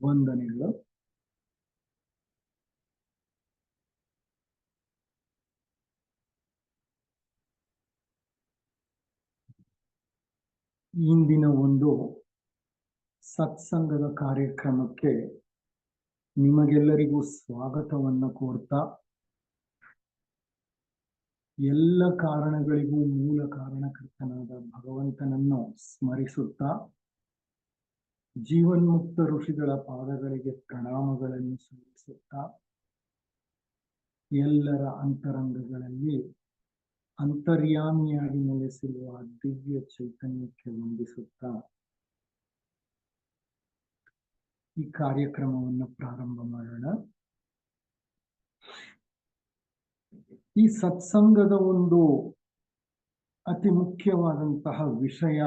ವಂದನೆಗಳು. ಇಂದಿನ ಒಂದು ಸತ್ಸಂಗದ ಕಾರ್ಯಕ್ರಮಕ್ಕೆ ನಿಮಗೆಲ್ಲರಿಗೂ ಸ್ವಾಗತವನ್ನು ಕೋರ್ತಾ, ಎಲ್ಲ ಕಾರಣಗಳಿಗೂ ಮೂಲ ಕಾರಣಕರ್ತನಾದ ಭಗವಂತನನ್ನು ಸ್ಮರಿಸುತ್ತಾ, ಜೀವನ್ಮುಕ್ತ ಋಷಿಗಳ ಪಾದಗಳಿಗೆ ಪ್ರಣಾಮಗಳನ್ನು ಸಲ್ಲಿಸುತ್ತಾ, ಎಲ್ಲರ ಅಂತರಂಗಗಳಲ್ಲಿ ಅಂತರ್ಯಾಮಿಯಾಗಿ ನೆಲೆಸಿರುವ ದಿವ್ಯ ಚೈತನ್ಯಕ್ಕೆ ವಂದಿಸುತ್ತಾ ಈ ಕಾರ್ಯಕ್ರಮವನ್ನು ಪ್ರಾರಂಭ ಮಾಡೋಣ. ಈ ಸತ್ಸಂಗದ ಒಂದು ಅತಿ ಮುಖ್ಯವಾದಂತಹ ವಿಷಯ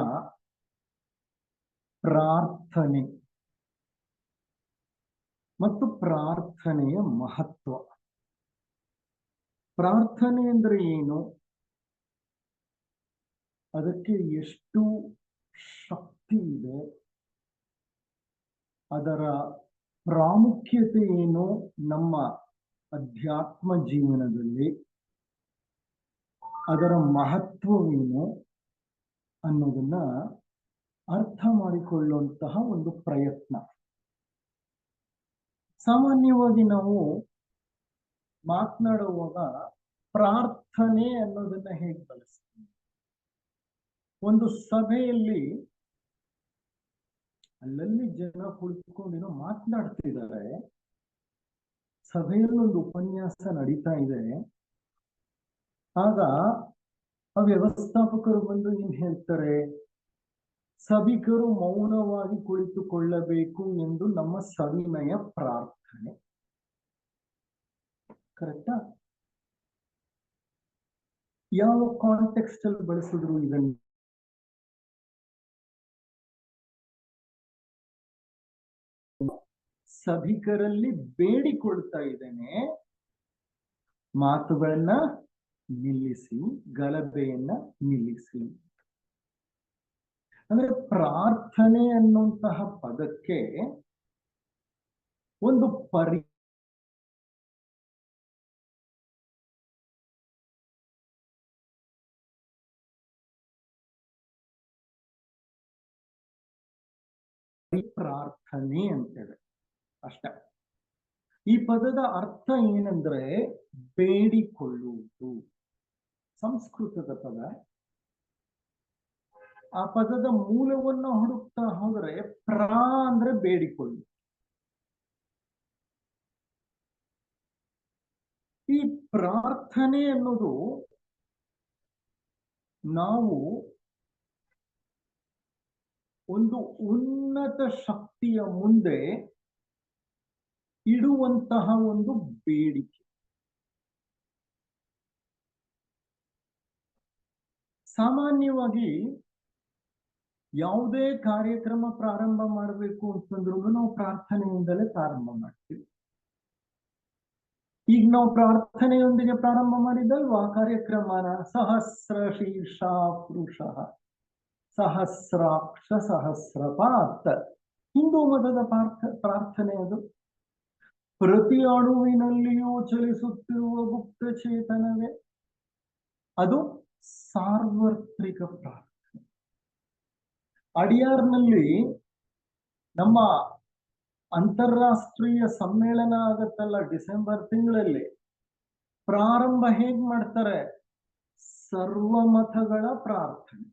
ಪ್ರಾರ್ಥನೆ ಮತ್ತು ಪ್ರಾರ್ಥನೆಯ ಮಹತ್ವ. ಪ್ರಾರ್ಥನೆ ಅಂದ್ರೆ ಏನು, ಅದಕ್ಕೆ ಎಷ್ಟು ಶಕ್ತಿ ಇದೆ, ಅದರ ಪ್ರಾಮುಖ್ಯತೆ ಏನು ನಮ್ಮ ಅಧ್ಯಾತ್ಮ ಜೀವನದಲ್ಲಿ, ಅದರ ಮಹತ್ವವೇನು ಅನ್ನೋದನ್ನ ಅರ್ಥ ಮಾಡಿಕೊಳ್ಳುವಂತಹ ಒಂದು ಪ್ರಯತ್ನ. ಸಾಮಾನ್ಯವಾಗಿ ನಾವು ಮಾತನಾಡುವಾಗ ಪ್ರಾರ್ಥನೆ ಅನ್ನೋದನ್ನ ಹೇಗೆ ಬಳಸ್ತೀವಿ? ಒಂದು ಸಭೆಯಲ್ಲಿ ಅಲ್ಲಲ್ಲಿ ಜನ ಕುಳಿತುಕೊಂಡೇನೋ ಮಾತನಾಡ್ತಿದ್ದಾರೆ, ಸಭೆಯಲ್ಲಿ ಒಂದು ಉಪನ್ಯಾಸ ನಡೀತಾ ಇದೆ. ಆಗ ಆ ವ್ಯವಸ್ಥಾಪಕರು ಬಂದು ಏನ್ ಹೇಳ್ತಾರೆ, ಸಭಿಕರು ಮೌನವಾಗಿ ಕುಳಿತುಕೊಳ್ಳಬೇಕು ಎಂದು ನಮ್ಮ ಸವಿನಯ ಪ್ರಾರ್ಥನೆ. ಕರೆಕ್ಟಾ? ಯಾವ ಕಾಂಟೆಕ್ಸ್ಟ್ ಅಲ್ಲಿ ಬಳಸಿದ್ರು ಇದನ್ನು? ಸಭಿಕರಲ್ಲಿ ಬೇಡಿಕೊಳ್ತಾ ಇದ್ದೇನೆ, ಮಾತುಗಳನ್ನ ನಿಲ್ಲಿಸಿ, ಗಲಭೆಯನ್ನ ನಿಲ್ಲಿಸಿ. ಅಂದ್ರೆ ಪ್ರಾರ್ಥನೆ ಅನ್ನುವಂತಹ ಪದಕ್ಕೆ ಒಂದು ಪ್ರಾರ್ಥನೆ ಅಂತೇವೆ ಅಷ್ಟೇ. ಈ ಪದದ ಅರ್ಥ ಏನಂದ್ರೆ ಬೇಡಿಕೊಳ್ಳುವುದು. ಸಂಸ್ಕೃತದ ಪದ. ಆ ಪದದ ಮೂಲವನ್ನು ಹುಡುಕ್ತಾ ಹೋದ್ರೆ ಪ್ರಾ ಅಂದ್ರೆ ಬೇಡಿಕೊಳ್ಳು. ಈ ಪ್ರಾರ್ಥನೆ ಅನ್ನೋದು ನಾವು ಒಂದು ಉನ್ನತ ಶಕ್ತಿಯ ಮುಂದೆ ಇಡುವಂತಹ ಒಂದು ಬೇಡಿಕೆ. ಸಾಮಾನ್ಯವಾಗಿ ಯಾವುದೇ ಕಾರ್ಯಕ್ರಮ ಪ್ರಾರಂಭ ಮಾಡಬೇಕು ಅಂತಂದ್ರೂ ನಾವು ಪ್ರಾರ್ಥನೆಯಿಂದಲೇ ಪ್ರಾರಂಭ ಮಾಡ್ತೀವಿ. ಈಗ ನಾವು ಪ್ರಾರ್ಥನೆಯೊಂದಿಗೆ ಪ್ರಾರಂಭ ಮಾಡಿದಲ್ವಾ ಕಾರ್ಯಕ್ರಮನ? ಸಹಸ್ರ ಶೀರ್ಷ ಪುರುಷ ಸಹಸ್ರಾಕ್ಷ ಸಹಸ್ರಪಾತ್. ಹಿಂದೂ ಮತದ ಪ್ರಾರ್ಥನೆ ಅದು. ಪ್ರತಿ ಅಣುವಿನಲ್ಲಿಯೂ ಚಲಿಸುತ್ತಿರುವ ಗುಪ್ತ ಚೇತನವೇ, ಅದು ಸಾರ್ವತ್ರಿಕ ಪ್ರಾರ್ಥನೆ. ಅಡಿಯಾರ್ನಲ್ಲಿ ನಮ್ಮ ಅಂತಾರಾಷ್ಟ್ರೀಯ ಸಮ್ಮೇಳನ ಆಗತ್ತಲ್ಲ ಡಿಸೆಂಬರ್ ತಿಂಗಳಲ್ಲಿ, ಪ್ರಾರಂಭ ಹೇಗ್ ಮಾಡ್ತಾರೆ? ಸರ್ವಮತಗಳ ಪ್ರಾರ್ಥನೆ.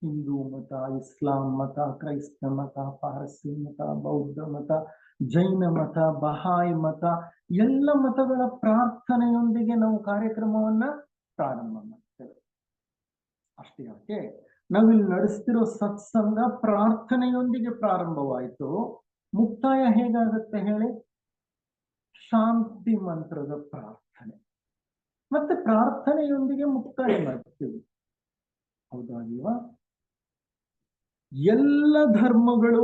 ಹಿಂದೂ ಮತ, ಇಸ್ಲಾಂ ಮತ, ಕ್ರೈಸ್ತ ಮತ, ಪಾರಸಿ ಮತ, ಬೌದ್ಧ ಮತ, ಜೈನ ಮತ, ಬಹಾಯಿ ಮತ, ಎಲ್ಲ ಮತಗಳ ಪ್ರಾರ್ಥನೆಯೊಂದಿಗೆ ನಾವು ಕಾರ್ಯಕ್ರಮವನ್ನ ಪ್ರಾರಂಭ ಮಾಡ್ತೇವೆ. ಅಷ್ಟೇ ಯಾಕೆ, ನಾವಿಲ್ಲಿ ನಡೆಸ್ತಿರೋ ಸತ್ಸಂಗ ಪ್ರಾರ್ಥನೆಯೊಂದಿಗೆ ಪ್ರಾರಂಭವಾಯಿತು. ಮುಕ್ತಾಯ ಹೇಗಾಗತ್ತೆ ಹೇಳಿ? ಶಾಂತಿ ಮಂತ್ರದ ಪ್ರಾರ್ಥನೆ. ಮತ್ತೆ ಪ್ರಾರ್ಥನೆಯೊಂದಿಗೆ ಮುಕ್ತಾಯ ಮಾಡ್ತೀವಿ. ಹೌದಲ್ವಾ? ಎಲ್ಲ ಧರ್ಮಗಳು,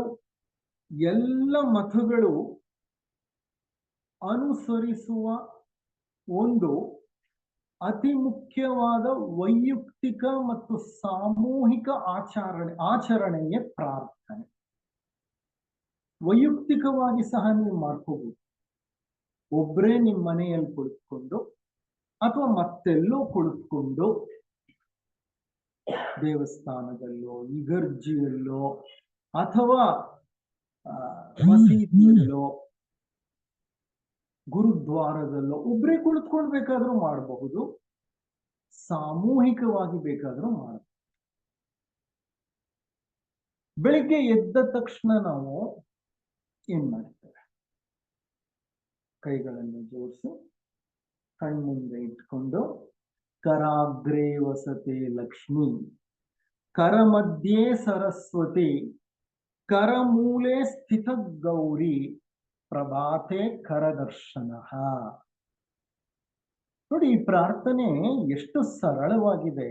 ಎಲ್ಲ ಮತಗಳು ಅನುಸರಿಸುವ ಒಂದು ಅತಿ ಮುಖ್ಯವಾದ ವೈಯಕ್ತಿಕ ಮತ್ತು ಸಾಮೂಹಿಕ ಆಚರಣೆಯೇ ಪ್ರಾರ್ಥನೆ. ವೈಯಕ್ತಿಕವಾಗಿ ಸಹ ನೀವು ಮಾಡ್ಕೋಬಹುದು. ಒಬ್ಬರೇ ನಿಮ್ಮ ಮನೆಯಲ್ಲಿ ಕುಳಿತುಕೊಂಡು ಅಥವಾ ಮತ್ತೆಲ್ಲೋ ಕುಳಿತುಕೊಂಡು ದೇವಸ್ಥಾನದಲ್ಲೋ, ಇಗರ್ಜಿಯಲ್ಲೋ ಅಥವಾ ಮಸೀದಿಯಲ್ಲೋ, ಗುರುದ್ವಾರದಲ್ಲೋ ಒಬ್ಬರೇ ಕುಳಿತುಕೊಳ್ಬೇಕಾದ್ರೂ ಮಾಡಬಹುದು, ಸಾಮೂಹಿಕವಾಗಿ ಬೇಕಾದ್ರೂ ಮಾಡಬಹುದು. ಬೆಳಿಗ್ಗೆ ಎದ್ದ ತಕ್ಷಣ ನಾವು ಏನ್ ಮಾಡ್ತೇವೆ? ಕೈಗಳನ್ನು ಜೋಡಿಸಿ ಕಣ್ಮುಂದೆ ಇಟ್ಕೊಂಡು ಕರಾಗ್ರೇ ವಸತೆ ಲಕ್ಷ್ಮಿ, ಕರಮಧ್ಯೆ ಸರಸ್ವತಿ, ಕರಮೂಲೆ ಸ್ಥಿತ ಗೌರಿ, ಪ್ರಭಾತೆ ಕರದರ್ಶನ. ನೋಡಿ, ಈ ಪ್ರಾರ್ಥನೆ ಎಷ್ಟು ಸರಳವಾಗಿದೆ.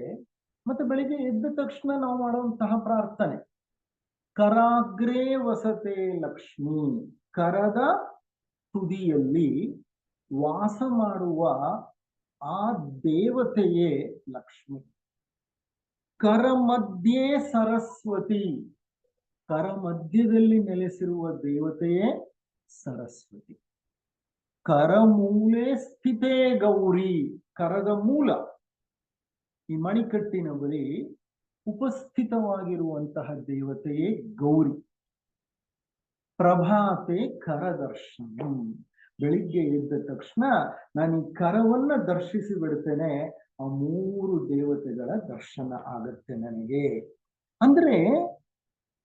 ಮತ್ತೆ ಬೆಳಿಗ್ಗೆ ಎದ್ದ ತಕ್ಷಣ ನಾವು ಮಾಡುವಂತಹ ಪ್ರಾರ್ಥನೆ. ಕರಾಗ್ರೇ ವಸತೆ ಲಕ್ಷ್ಮಿ, ಕರದ ತುದಿಯಲ್ಲಿ ವಾಸ ಮಾಡುವ ಆ ದೇವತೆಯೇ ಲಕ್ಷ್ಮಿ. ಕರ ಮಧ್ಯೆ ಸರಸ್ವತಿ, ಕರ ಮಧ್ಯದಲ್ಲಿ ನೆಲೆಸಿರುವ ದೇವತೆಯೇ ಸರಸ್ವತಿ. ಕರಮೂಲೆ ಸ್ಥಿತೇ ಗೌರಿ, ಕರದ ಮೂಲ ಈ ಮಣಿಕಟ್ಟಿನ ಬಳಿ ಉಪಸ್ಥಿತವಾಗಿರುವಂತಹ ದೇವತೆಯೇ ಗೌರಿ. ಪ್ರಭಾತೆ ಕರದರ್ಶನ, ಬೆಳಿಗ್ಗೆ ಎದ್ದ ತಕ್ಷಣ ನಾನು ಈ ಕರವನ್ನ ದರ್ಶಿಸಿ ಬಿಡ್ತೇನೆ, ಆ 3 ದೇವತೆಗಳ ದರ್ಶನ ಆಗತ್ತೆ ನನಗೆ. ಅಂದ್ರೆ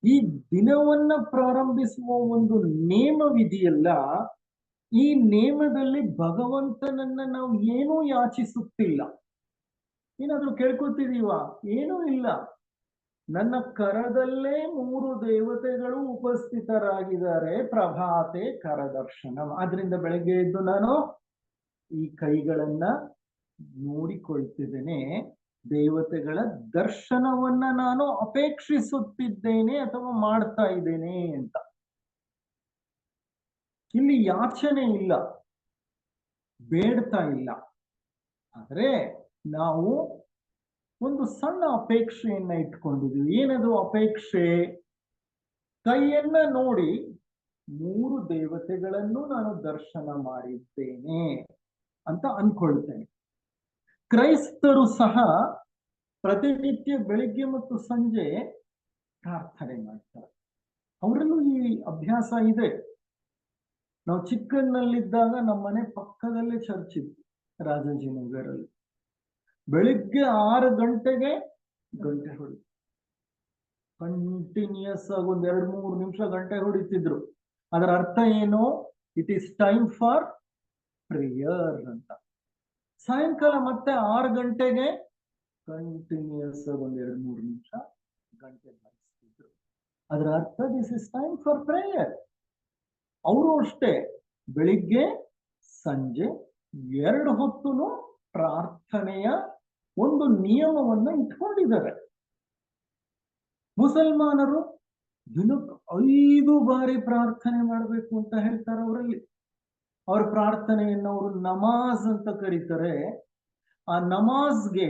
ಈ ದಿನವನ್ನ ಪ್ರಾರಂಭಿಸುವ ಒಂದು ನೇಮವಿದೆಯಲ್ಲ, ಈ ನೇಮದಲ್ಲಿ ಭಗವಂತನನ್ನ ನಾವು ಏನೂ ಯಾಚಿಸುತ್ತಿಲ್ಲ. ಏನಾದ್ರೂ ಕೇಳ್ಕೊತಿದೀವ? ಏನೂ ಇಲ್ಲ. ನನ್ನ ಕರದಲ್ಲೇ 3 ದೇವತೆಗಳು ಉಪಸ್ಥಿತರಾಗಿದ್ದಾರೆ. ಪ್ರಭಾತೆ ಕರದರ್ಶನ. ಆದ್ರಿಂದ ಬೆಳಗ್ಗೆ ಎದ್ದು ನಾನು ಈ ಕೈಗಳನ್ನ ನೋಡಿಕೊಳ್ತಿದ್ದೇನೆ, ದೇವತೆಗಳ ದರ್ಶನವನ್ನ ನಾನು ಅಪೇಕ್ಷಿಸುತ್ತಿದ್ದೇನೆ ಅಥವಾ ಮಾಡ್ತಾ ಇದ್ದೇನೆ ಅಂತ. ಇಲ್ಲಿ ಯಾಚನೆ ಇಲ್ಲ, ಬೇಡ್ತಾ ಇಲ್ಲ. ಆದ್ರೆ ನಾವು ಒಂದು ಸಣ್ಣ ಅಪೇಕ್ಷೆಯನ್ನ ಇಟ್ಕೊಂಡಿದ್ದೀವಿ. ಏನದು ಅಪೇಕ್ಷೆ? ಕೈಯನ್ನ ನೋಡಿ 3 ದೇವತೆಗಳನ್ನು ನಾನು ದರ್ಶನ ಮಾಡಿದ್ದೇನೆ ಅಂತ ಅನ್ಕೊಳ್ತೇನೆ. ಕ್ರೈಸ್ತರು ಸಹ ಪ್ರತಿನಿತ್ಯ ಬೆಳಿಗ್ಗೆ ಮತ್ತು ಸಂಜೆ ಪ್ರಾರ್ಥನೆ ಮಾಡ್ತಾರೆ. ಅವರಲ್ಲೂ ಈ ಅಭ್ಯಾಸ ಇದೆ. ನಾವು ಚಿಕ್ಕನ್ನಲ್ಲಿದ್ದಾಗ ನಮ್ಮನೆ ಪಕ್ಕದಲ್ಲೇ ಚರ್ಚ್ ಇತ್ತು, ರಾಜಾಜಿನಗರಲ್ಲಿ. ಬೆಳಿಗ್ಗೆ 6 ಗಂಟೆಗೆ ಗಂಟೆ ಹೊಡಿ, ಕಂಟಿನ್ಯೂಸ್ ಆಗಿ 1-2-3 ನಿಮಿಷ ಗಂಟೆ ಹೊಡಿತಿದ್ರು. ಅದರ ಅರ್ಥ ಏನು? It is time for prayer ಅಂತ. ಸಾಯಂಕಾಲ ಮತ್ತೆ 6 ಗಂಟೆಗೆ ಕಂಟಿನ್ಯೂಸ್ ಆಗಿ 1-2-3 ನಿಮಿಷ ಗಂಟೆ ಬಾರಿಸ್ತಿದ್ರು. ಅದರ ಅರ್ಥ this is time for prayer. ಅವರು ಅಷ್ಟೇ, ಬೆಳಿಗ್ಗೆ ಸಂಜೆ 2 ಹೊತ್ತು ಪ್ರಾರ್ಥನೆಯ ಒಂದು ನಿಯಮವನ್ನ ಇಟ್ಕೊಂಡಿದ್ದಾರೆ. ಮುಸಲ್ಮಾನರು ದಿನಕ್ಕೆ 5 ಬಾರಿ ಪ್ರಾರ್ಥನೆ ಮಾಡಬೇಕು ಅಂತ ಹೇಳ್ತಾರೆ. ಅವರಲ್ಲಿ ಅವರ ಪ್ರಾರ್ಥನೆಯನ್ನು ಅವರು ನಮಾಜ್ ಅಂತ ಕರೀತಾರೆ. ಆ ನಮಾಜ್ಗೆ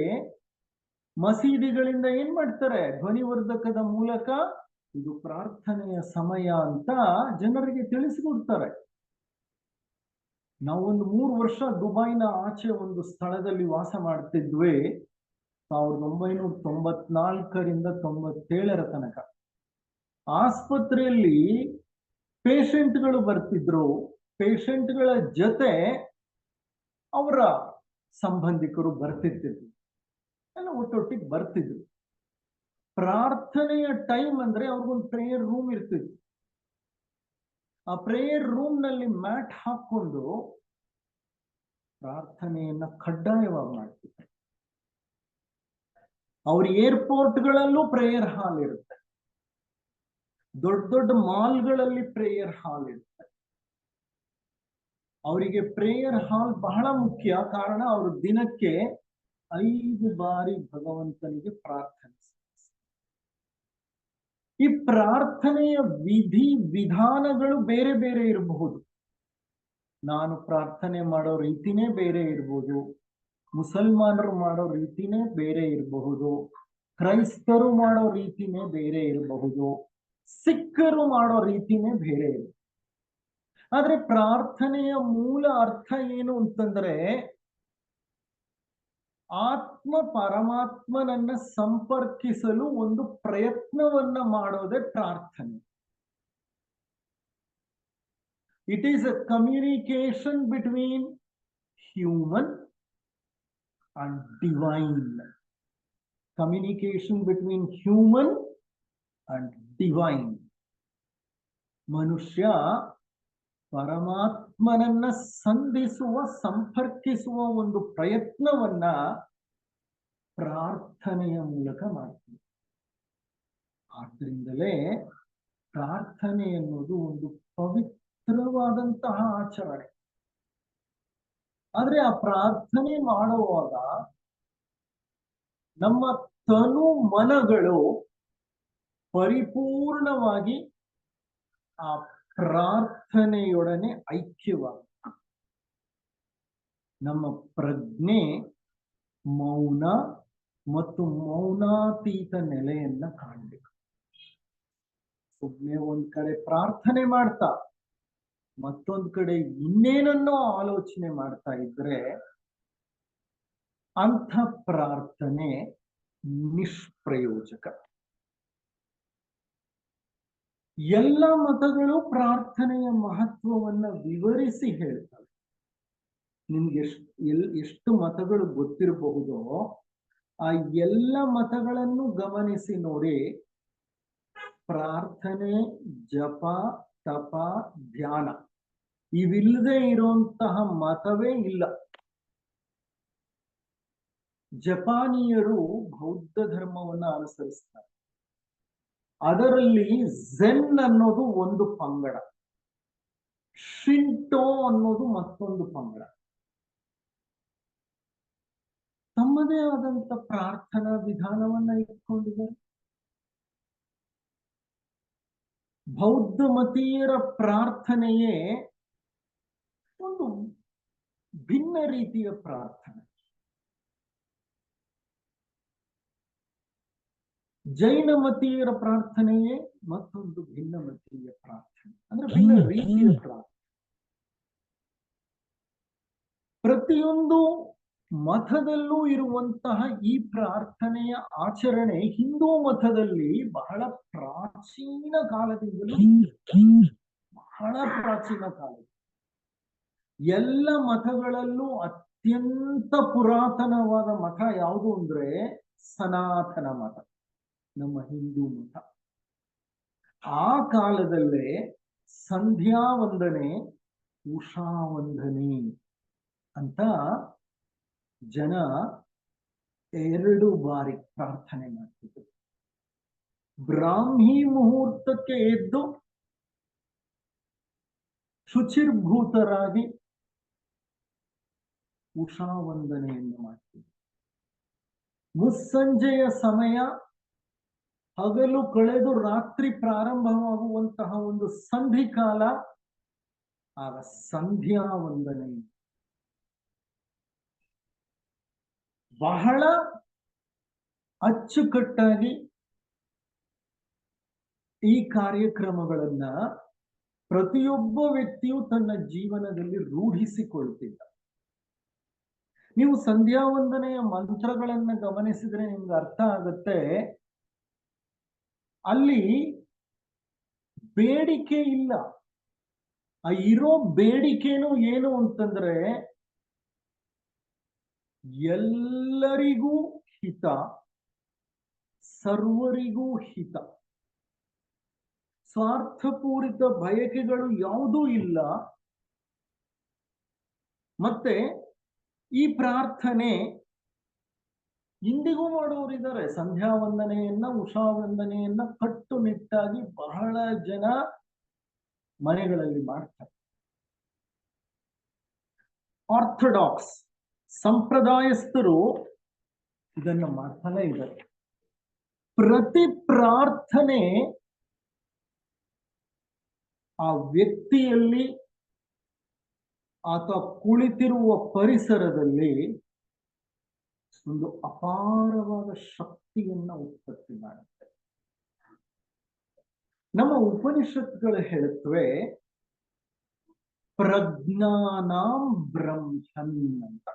ಮಸೀದಿಗಳಿಂದ ಏನ್ ಮಾಡ್ತಾರೆ? ಧ್ವನಿವರ್ಧಕದ ಮೂಲಕ ಇದು ಪ್ರಾರ್ಥನೆಯ ಸಮಯ ಅಂತ ಜನರಿಗೆ ತಿಳಿಸಿಕೊಡ್ತಾರೆ. ನಾವೊಂದು 3 ವರ್ಷ ದುಬೈನ ಆಚೆ ಒಂದು ಸ್ಥಳದಲ್ಲಿ ವಾಸ ಮಾಡ್ತಿದ್ವಿ. 1994ರಿಂದ 97ರ ತನಕ ಆಸ್ಪತ್ರೆಯಲ್ಲಿ ಪೇಷಂಟ್ಗಳು ಬರ್ತಿದ್ರು. ಪೇಷಂಟ್ಗಳ ಜೊತೆ ಅವರ ಸಂಬಂಧಿಕರು ಬರ್ತಿರ್ತಿದ್ರು, ಎಲ್ಲ ಒಟ್ಟೊಟ್ಟಿಗೆ ಬರ್ತಿದ್ರು. ಪ್ರಾರ್ಥನೆಯ ಟೈಮ್ ಅಂದ್ರೆ ಅವ್ರಿಗೊಂದು ಪ್ರೇಯರ್ ರೂಮ್ ಇರ್ತಿತ್ತು. ಆ ಪ್ರೇಯರ್ ರೂಮ್ ನಲ್ಲಿ ಮ್ಯಾಟ್ ಹಾಕೊಂಡು ಪ್ರಾರ್ಥನೆಯನ್ನ ಕಡ್ಡಾಯವಾಗಿ ಮಾಡ್ತಿದ್ರು. ಅವ್ರ ಏರ್ಪೋರ್ಟ್ಗಳಲ್ಲೂ ಪ್ರೇಯರ್ ಹಾಲ್ ಇರುತ್ತೆ, ದೊಡ್ಡ ದೊಡ್ಡ ಮಾಲ್ಗಳಲ್ಲಿ ಪ್ರೇಯರ್ ಹಾಲ್ ಇರುತ್ತೆ. ಅವರಿಗೆ ಪ್ರೇಯರ್ ಹಾಲ್ ಬಹಳ ಮುಖ್ಯ. ಕಾರಣ ಅವರು ದಿನಕ್ಕೆ 5 ಬಾರಿ ಭಗವಂತನಿಗೆ ಪ್ರಾರ್ಥನೆ. ಈ ಪ್ರಾರ್ಥನೆಯ ವಿಧಿ ವಿಧಾನಗಳು ಬೇರೆ ಬೇರೆ ಇರಬಹುದು. ನಾನು ಪ್ರಾರ್ಥನೆ ಮಾಡೋ ರೀತಿನೇ ಬೇರೆ ಇರಬಹುದು, ಮುಸಲ್ಮಾನರು ಮಾಡೋ ರೀತಿನೇ ಬೇರೆ ಇರಬಹುದು, ಕ್ರೈಸ್ತರು ಮಾಡೋ ರೀತಿನೇ ಬೇರೆ ಇರಬಹುದು. ಸಿಕ್ಕರು ಮಾಡೋ ರೀತಿನೇ ಬೇರೆ ಇದೆ. ಆದ್ರೆ ಪ್ರಾರ್ಥನೆಯ ಮೂಲ ಅರ್ಥ ಏನು ಅಂತಂದ್ರೆ, ಆತ್ಮ ಪರಮಾತ್ಮನನ್ನ ಸಂಪರ್ಕಿಸಲು ಒಂದು ಪ್ರಯತ್ನವನ್ನ ಮಾಡೋದೇ ಪ್ರಾರ್ಥನೆ. It is a communication between human and divine. Communication between human and divine. ಮನುಷ್ಯ ಪರಮಾತ್ಮನನ್ನ ಸಂಧಿಸುವ, ಸಂಪರ್ಕಿಸುವ ಒಂದು ಪ್ರಯತ್ನವನ್ನ ಪ್ರಾರ್ಥನೆಯ ಮೂಲಕ ಮಾಡ್ತೀವಿ. ಆದ್ರಿಂದಲೇ ಪ್ರಾರ್ಥನೆ ಎನ್ನುವುದು ಒಂದು ಪವಿತ್ರವಾದಂತಹ ಆಚರಣೆ. ಆದ್ರೆ ಆ ಪ್ರಾರ್ಥನೆ ಮಾಡುವಾಗ ನಮ್ಮ ತನು ಮನಗಳು ಪರಿಪೂರ್ಣವಾಗಿ ಆ ಪ್ರಾರ್ಥನೆಯೊಡನೆ ಐಕ್ಯವಾಗಿ, ನಮ್ಮ ಪ್ರಜ್ಞೆ ಮೌನ ಮತ್ತು ಮೌನಾತೀತ ನೆಲೆಯನ್ನ ಕಾಣಬೇಕು. ಸುಮ್ಮನೆ ಒಂದ್ ಕಡೆ ಪ್ರಾರ್ಥನೆ ಮಾಡ್ತಾ ಮತ್ತೊಂದ್ ಕಡೆ ಇನ್ನೇನನ್ನೋ ಆಲೋಚನೆ ಮಾಡ್ತಾ ಇದ್ರೆ ಅಂಥ ಪ್ರಾರ್ಥನೆ ನಿಷ್ಪ್ರಯೋಜಕ. ಎಲ್ಲ ಮತಗಳು ಪ್ರಾರ್ಥನೆಯ ಮಹತ್ವವನ್ನ ವಿವರಿಸಿ ಹೇಳ್ತವೆ. ನಿಮ್ಗೆ ಎಷ್ಟು ಮತಗಳು ಗೊತ್ತಿರಬಹುದೋ ಆ ಎಲ್ಲ ಮತಗಳನ್ನು ಗಮನಿಸಿ ನೋಡಿ. ಪ್ರಾರ್ಥನೆ, ಜಪ, ತಪ, ಧ್ಯಾನ ಇವಿಲ್ಲದೆ ಇರುವಂತಹ ಮತವೇ ಇಲ್ಲ. ಜಪಾನಿಯರು ಬೌದ್ಧ ಧರ್ಮವನ್ನ ಅನುಸರಿಸ್ತಾರೆ. ಅದರಲ್ಲಿ ಝೆನ್ ಅನ್ನೋದು ಒಂದು ಪಂಗಡ, ಶಿಂಟೋ ಅನ್ನೋದು ಮತ್ತೊಂದು ಪಂಗಡ. ತಮ್ಮದೇ ಆದಂತ ಪ್ರಾರ್ಥನಾ ವಿಧಾನವನ್ನ ಇಟ್ಕೊಂಡಿದ್ದಾರೆ. ಬೌದ್ಧ ಮತೀಯರ ಪ್ರಾರ್ಥನೆಯೇ ಒಂದು ಭಿನ್ನ ರೀತಿಯ ಪ್ರಾರ್ಥನೆ. ಜೈನ ಮತೀಯರ ಪ್ರಾರ್ಥನೆಯೇ ಮತ್ತೊಂದು ಭಿನ್ನ ಮತೀಯ ಪ್ರಾರ್ಥನೆ, ಅಂದ್ರೆ ಭಿನ್ನ ರೀತಿಯ ಪ್ರಾರ್ಥನೆ. ಪ್ರತಿಯೊಂದು ಮತದಲ್ಲೂ ಇರುವಂತಹ ಈ ಪ್ರಾರ್ಥನೆಯ ಆಚರಣೆ ಹಿಂದೂ ಮತದಲ್ಲಿ ಬಹಳ ಪ್ರಾಚೀನ ಕಾಲದಿಂದಲೂ, ಬಹಳ ಪ್ರಾಚೀನ ಕಾಲ. ಎಲ್ಲ ಮತಗಳಲ್ಲೂ ಅತ್ಯಂತ ಪುರಾತನವಾದ ಮತ ಯಾವುದು ಅಂದ್ರೆ ಸನಾತನ ಮತ, ನಮ್ಮ ಹಿಂದೂ ಮತ. ಆ ಕಾಲದಲ್ಲೇ ಸಂಧ್ಯಾ ವಂದನೆ, ಉಷಾ ವಂದನೆ ಅಂತ ಜನ 2 ಬಾರಿ ಪ್ರಾರ್ಥನೆ ಮಾಡ್ತಿದ್ರು. ಬ್ರಾಹ್ಮಿ ಮುಹೂರ್ತಕ್ಕೆ ಎದ್ದು ಶುಚಿರ್ಭೂತರಾಗಿ ಉಷಾ ವಂದನೆಯನ್ನು ಮಾಡ್ತಿದ್ರು. ಮುಸ್ಸಂಜೆಯ ಸಮಯ, ಹಗಲು ಕಳೆದು ರಾತ್ರಿ ಪ್ರಾರಂಭವಾಗುವಂತಹ ಒಂದು ಸಂಧಿಕಾಲ, ಆಗ ಸಂಧ್ಯಾ ವಂದನೆ. ಬಹಳ ಅಚ್ಚುಕಟ್ಟಾಗಿ ಈ ಕಾರ್ಯಕ್ರಮಗಳನ್ನ ಪ್ರತಿಯೊಬ್ಬ ವ್ಯಕ್ತಿಯು ತನ್ನ ಜೀವನದಲ್ಲಿ ರೂಢಿಸಿಕೊಳ್ತಿದ್ದ. ನೀವು ಸಂಧ್ಯಾ ವಂದನೆಯ ಮಂತ್ರಗಳನ್ನ ಗಮನಿಸಿದ್ರೆ ನಿಮ್ಗೆ ಅರ್ಥ ಆಗುತ್ತೆ. ಅಲ್ಲಿ ಬೇಡಿಕೆ ಇಲ್ಲ. ಆ ಇರೋ ಬೇಡಿಕೆನು ಏನು ಅಂತಂದ್ರೆ ಎಲ್ಲರಿಗೂ ಹಿತ, ಸರ್ವರಿಗೂ ಹಿತ. ಸ್ವಾರ್ಥಪೂರಿತ ಬಯಕೆಗಳು ಯಾವುದೂ ಇಲ್ಲ. ಮತ್ತೆ ಈ ಪ್ರಾರ್ಥನೆ ಇಂದಿಗೂ ಮಾಡುವವರಿದ್ದಾರೆ. ಸಂಧ್ಯಾ ವಂದನೆಯನ್ನ, ಉಷಾ ವಂದನೆಯನ್ನ ಕಟ್ಟುನಿಟ್ಟಾಗಿ ಬಹಳ ಜನ ಮನೆಗಳಲ್ಲಿ ಮಾಡ್ತಾರೆ. ಆರ್ಥೋಡಾಕ್ಸ್ ಸಂಪ್ರದಾಯಸ್ಥರು ಇದನ್ನು ಮಾಡ್ತಾನೆ ಇದ್ದಾರೆ. ಪ್ರತಿ ಪ್ರಾರ್ಥನೆ ಆ ವ್ಯಕ್ತಿಯಲ್ಲಿ ಆತ ಕುಳಿತಿರುವ ಪರಿಸರದಲ್ಲಿ ಒಂದು ಅಪಾರವಾದ ಶಕ್ತಿಯನ್ನ ಉತ್ಪತ್ತಿ ಮಾಡುತ್ತೆ. ನಮ್ಮ ಉಪನಿಷತ್ಗಳು ಹೇಳುತ್ತವೆ ಪ್ರಜ್ಞಾನಾಂ ಬ್ರಹ್ಮನ್ ಅಂತ.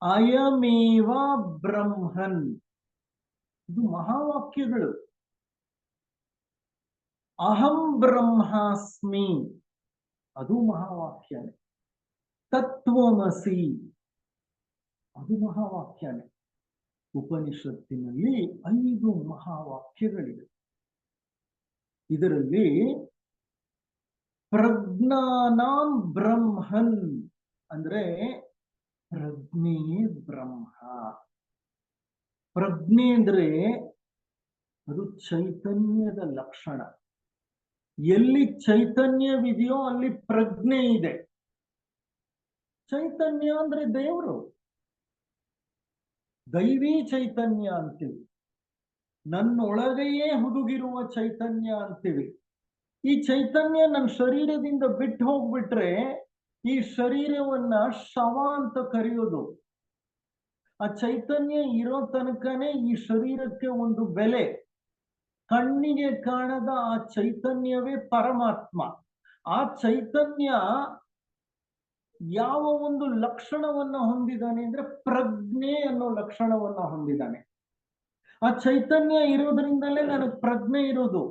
ಅಯಮೇವ ಬ್ರಹ್ಮನ್, ಇದು ಮಹಾವಾಕ್ಯಗಳು. ಅಹಂ ಬ್ರಹ್ಮಾಸ್ಮಿ, ಅದು ಮಹಾವಾಕ್ಯನೇ. ತತ್ವಮಸಿ, ಅದು ಮಹಾವಾಕ್ಯನೇ. ಉಪನಿಷತ್ತಿನಲ್ಲಿ 5 ಮಹಾವಾಕ್ಯಗಳಿವೆ. ಇದರಲ್ಲಿ ಪ್ರಜ್ಞಾನಾಂ ಬ್ರಹ್ಮನ್ ಅಂದ್ರೆ ಪ್ರಜ್ಞೆಯೇ ಬ್ರಹ್ಮ. ಪ್ರಜ್ಞೆ ಅಂದ್ರೆ ಅದು ಚೈತನ್ಯದ ಲಕ್ಷಣ. ಎಲ್ಲಿ ಚೈತನ್ಯವಿದೆಯೋ ಅಲ್ಲಿ ಪ್ರಜ್ಞೆ ಇದೆ. ಚೈತನ್ಯ ಅಂದ್ರೆ ದೇವರು, ದೈವಿ ಚೈತನ್ಯ ಅಂತೀವಿ. ನನ್ನೊಳಗೆಯೇ ಹುದುಗಿರುವ ಚೈತನ್ಯ ಅಂತೀವಿ. ಈ ಚೈತನ್ಯ ನನ್ನ ಶರೀರದಿಂದ ಬಿಟ್ಟು ಹೋಗ್ಬಿಟ್ರೆ ಈ ಶರೀರವನ್ನ ಶವ ಅಂತ ಕರೆಯೋದು. ಆ ಚೈತನ್ಯ ಇರೋ ತನಕನೇ ಈ ಶರೀರಕ್ಕೆ ಒಂದು ಬೆಲೆ. ಕಣ್ಣಿಗೆ ಕಾಣದ ಆ ಚೈತನ್ಯವೇ ಪರಮಾತ್ಮ. ಆ ಚೈತನ್ಯ ಯಾವ ಒಂದು ಲಕ್ಷಣವನ್ನ ಹೊಂದಿದ್ದಾನೆ ಅಂದ್ರೆ ಪ್ರಜ್ಞೆ ಅನ್ನೋ ಲಕ್ಷಣವನ್ನ ಹೊಂದಿದ್ದಾನೆ. ಆ ಚೈತನ್ಯ ಇರೋದ್ರಿಂದಲೇ ನನಗೆ ಪ್ರಜ್ಞೆ ಇರೋದು.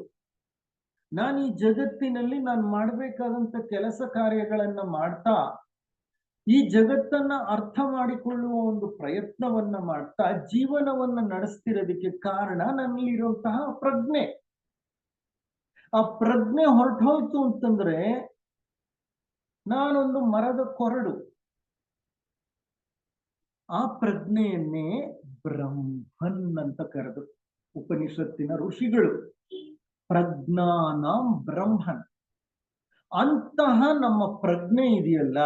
ನಾನು ಈ ಜಗತ್ತಿನಲ್ಲಿ ನಾನು ಮಾಡಬೇಕಾದಂತ ಕೆಲಸ ಕಾರ್ಯಗಳನ್ನ ಮಾಡ್ತಾ ಈ ಜಗತ್ತನ್ನ ಅರ್ಥ ಮಾಡಿಕೊಳ್ಳುವ ಒಂದು ಪ್ರಯತ್ನವನ್ನ ಮಾಡ್ತಾ ಜೀವನವನ್ನ ನಡೆಸ್ತಿರೋದಕ್ಕೆ ಕಾರಣ ನನ್ನಲ್ಲಿರುವಂತಹ ಪ್ರಜ್ಞೆ. ಆ ಪ್ರಜ್ಞೆ ಹೊರಟೋಯ್ತು ಅಂತಂದ್ರೆ ನಾನೊಂದು ಮರದ ಕೊರಡು. ಆ ಪ್ರಜ್ಞೆಯನ್ನೇ ಬ್ರಹ್ಮನ್ ಅಂತ ಕರೆದು ಉಪನಿಷತ್ತಿನ ಋಷಿಗಳು. ಪ್ರಜ್ಞಾನಾಂ ಬ್ರಹ್ಮನ್. ಅಂತಹ ನಮ್ಮ ಪ್ರಜ್ಞೆ ಇದೆಯಲ್ಲ,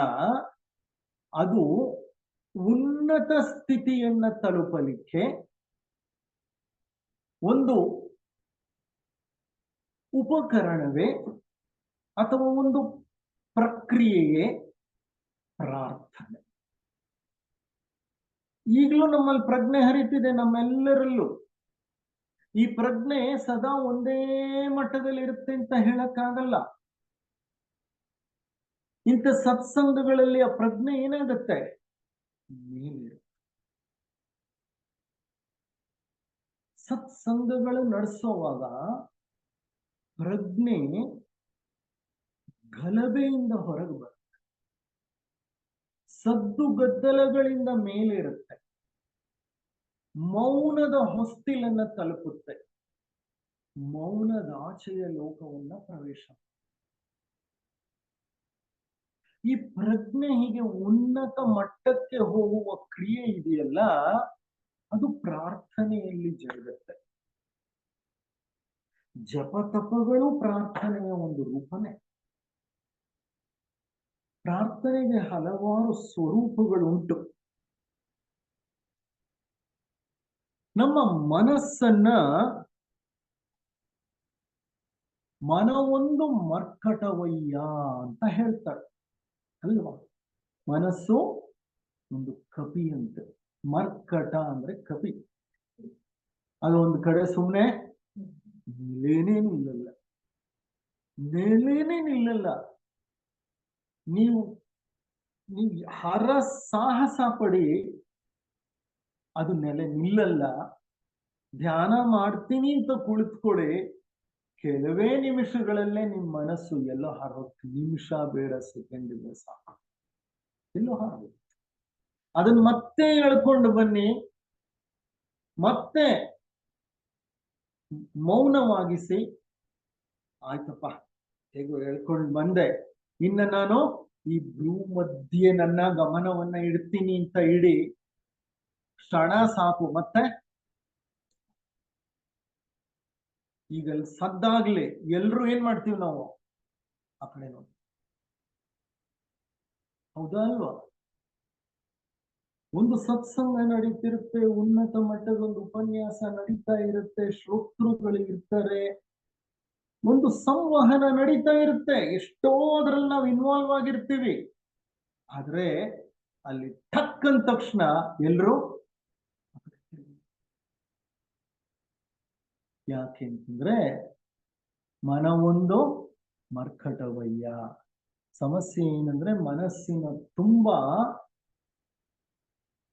ಅದು ಉನ್ನತ ಸ್ಥಿತಿಯನ್ನ ತಲುಪಲಿಕ್ಕೆ ಒಂದು ಉಪಕರಣವೇ ಅಥವಾ ಒಂದು ಪ್ರಕ್ರಿಯೆಯೇ ಪ್ರಾರ್ಥನೆ. ಈಗಲೂ ನಮ್ಮಲ್ಲಿ ಪ್ರಜ್ಞೆ ಹರಿತಿದೆ, ನಮ್ಮೆಲ್ಲರಲ್ಲೂ. ಈ ಪ್ರಜ್ಞೆ ಸದಾ ಒಂದೇ ಮಟ್ಟದಲ್ಲಿ ಇರುತ್ತೆ ಅಂತ ಹೇಳಕ್ಕಾಗಲ್ಲ. ಇಂಥ ಸತ್ಸಂಗಗಳಲ್ಲಿ ಆ ಪ್ರಜ್ಞೆ ಏನಾಗುತ್ತೆ, ಸತ್ಸಂಗಗಳು ನಡೆಸುವಾಗ ಪ್ರಜ್ಞೆ ಗಲಭೆಯಿಂದ ಹೊರಗೆ ಬರುತ್ತೆ, ಸದ್ದು ಗದ್ದಲಗಳಿಂದ ಮೇಲಿರುತ್ತೆ, ಮೌನದ ಹೊಸ್ತಿಲನ್ನ ತಲುಪುತ್ತೆ, ಮೌನದ ಆಚೆಯ ಲೋಕವನ್ನ ಪ್ರವೇಶ. ಈ ಪ್ರಜ್ಞೆ ಹೀಗೆ ಉನ್ನತ ಮಟ್ಟಕ್ಕೆ ಹೋಗುವ ಕ್ರಿಯೆ ಇದೆಯಲ್ಲ, ಅದು ಪ್ರಾರ್ಥನೆಯಲ್ಲಿ ಜರುಗುತ್ತೆ. ಜಪತಪಗಳು ಪ್ರಾರ್ಥನೆಯ ಒಂದು ರೂಪನೇ. ಪ್ರಾರ್ಥನೆಗೆ ಹಲವಾರು ಸ್ವರೂಪಗಳುಂಟು. ನಮ್ಮ ಮನಸ್ಸನ್ನ ಮನವೊಂದು ಮರ್ಕಟವಯ್ಯ ಅಂತ ಹೇಳ್ತಾರೆ ಅಲ್ವಾ. ಮನಸ್ಸು ಒಂದು ಕಪಿ ಅಂತ. ಮರ್ಕಟ ಅಂದ್ರೆ ಕಪಿ. ಅದು ಒಂದು ಕಡೆ ಸುಮ್ಮನೆ ನೆಲೆನೇ ನಿಲ್ಲಲ್ಲ, ನೆಲೆನೇ ನಿಲ್ಲಲ್ಲ. ನೀವು ಹರ ಸಾಹಸ ಪಡಿ, ಅದು ನೆಲೆ ನಿಲ್ಲಲ್ಲ. ಧ್ಯಾನ ಮಾಡ್ತೀನಿ ಅಂತ ಕುಳಿತುಕೊಳ್ಳಿ, ಕೆಲವೇ ನಿಮಿಷಗಳಲ್ಲೇ ನಿಮ್ಮ ಮನಸ್ಸು ಎಲ್ಲೋ ಹಾರೋಗ್ತು. ನಿಮಿಷ ಬೇಡ, ಸೆಕೆಂಡ್ ಬೇಡ, ಸಾಕು, ಎಲ್ಲೋ ಹಾರೋಗುತ್ತೆ. ಅದನ್ನ ಮತ್ತೆ ಎಳ್ಕೊಂಡು ಬನ್ನಿ, ಮತ್ತೆ ಮೌನವಾಗಿಸಿ, ಆಯ್ತಪ್ಪ ಹೇಗೋ ಹೇಳ್ಕೊಂಡು ಬಂದೆ, ಇನ್ನ ನಾನು ಈ ಭೂ ಮಧ್ಯೆ ನನ್ನ ಗಮನವನ್ನ ಇಡ್ತೀನಿ ಅಂತ ಇಡಿ, ಕ್ಷಣ ಸಾಕು. ಮತ್ತೆ ಈಗ ಸದ್ದಾಗ್ಲಿ ಎಲ್ರು ಏನ್ ಮಾಡ್ತೀವಿ ನಾವು, ಆ ಕಡೆ ನೋಡಿ. ಹೌದಾ ಅಲ್ವಾ? ಒಂದು ಸತ್ಸಂಗ ನಡೀತಿರುತ್ತೆ, ಉನ್ನತ ಮಟ್ಟದ ಒಂದು ಉಪನ್ಯಾಸ ನಡೀತಾ ಇರುತ್ತೆ, ಶ್ರೋತೃಗಳು ಇರ್ತಾರೆ, ಒಂದು ಸಂವಹನ ನಡೀತಾ ಇರುತ್ತೆ, ಎಷ್ಟೋ ಅದ್ರಲ್ಲಿ ನಾವು ಇನ್ವಾಲ್ವ್ ಆಗಿರ್ತೀವಿ. ಆದ್ರೆ ಅಲ್ಲಿ ಠಕ್ ಅಂದ ತಕ್ಷಣ ಎಲ್ರು ಯಾಕೆ ಅಂತಂದ್ರೆ ಮನವೊಂದು ಮರ್ಕಟವಯ್ಯ. ಸಮಸ್ಯೆ ಏನಂದ್ರೆ ಮನಸ್ಸಿನ ತುಂಬಾ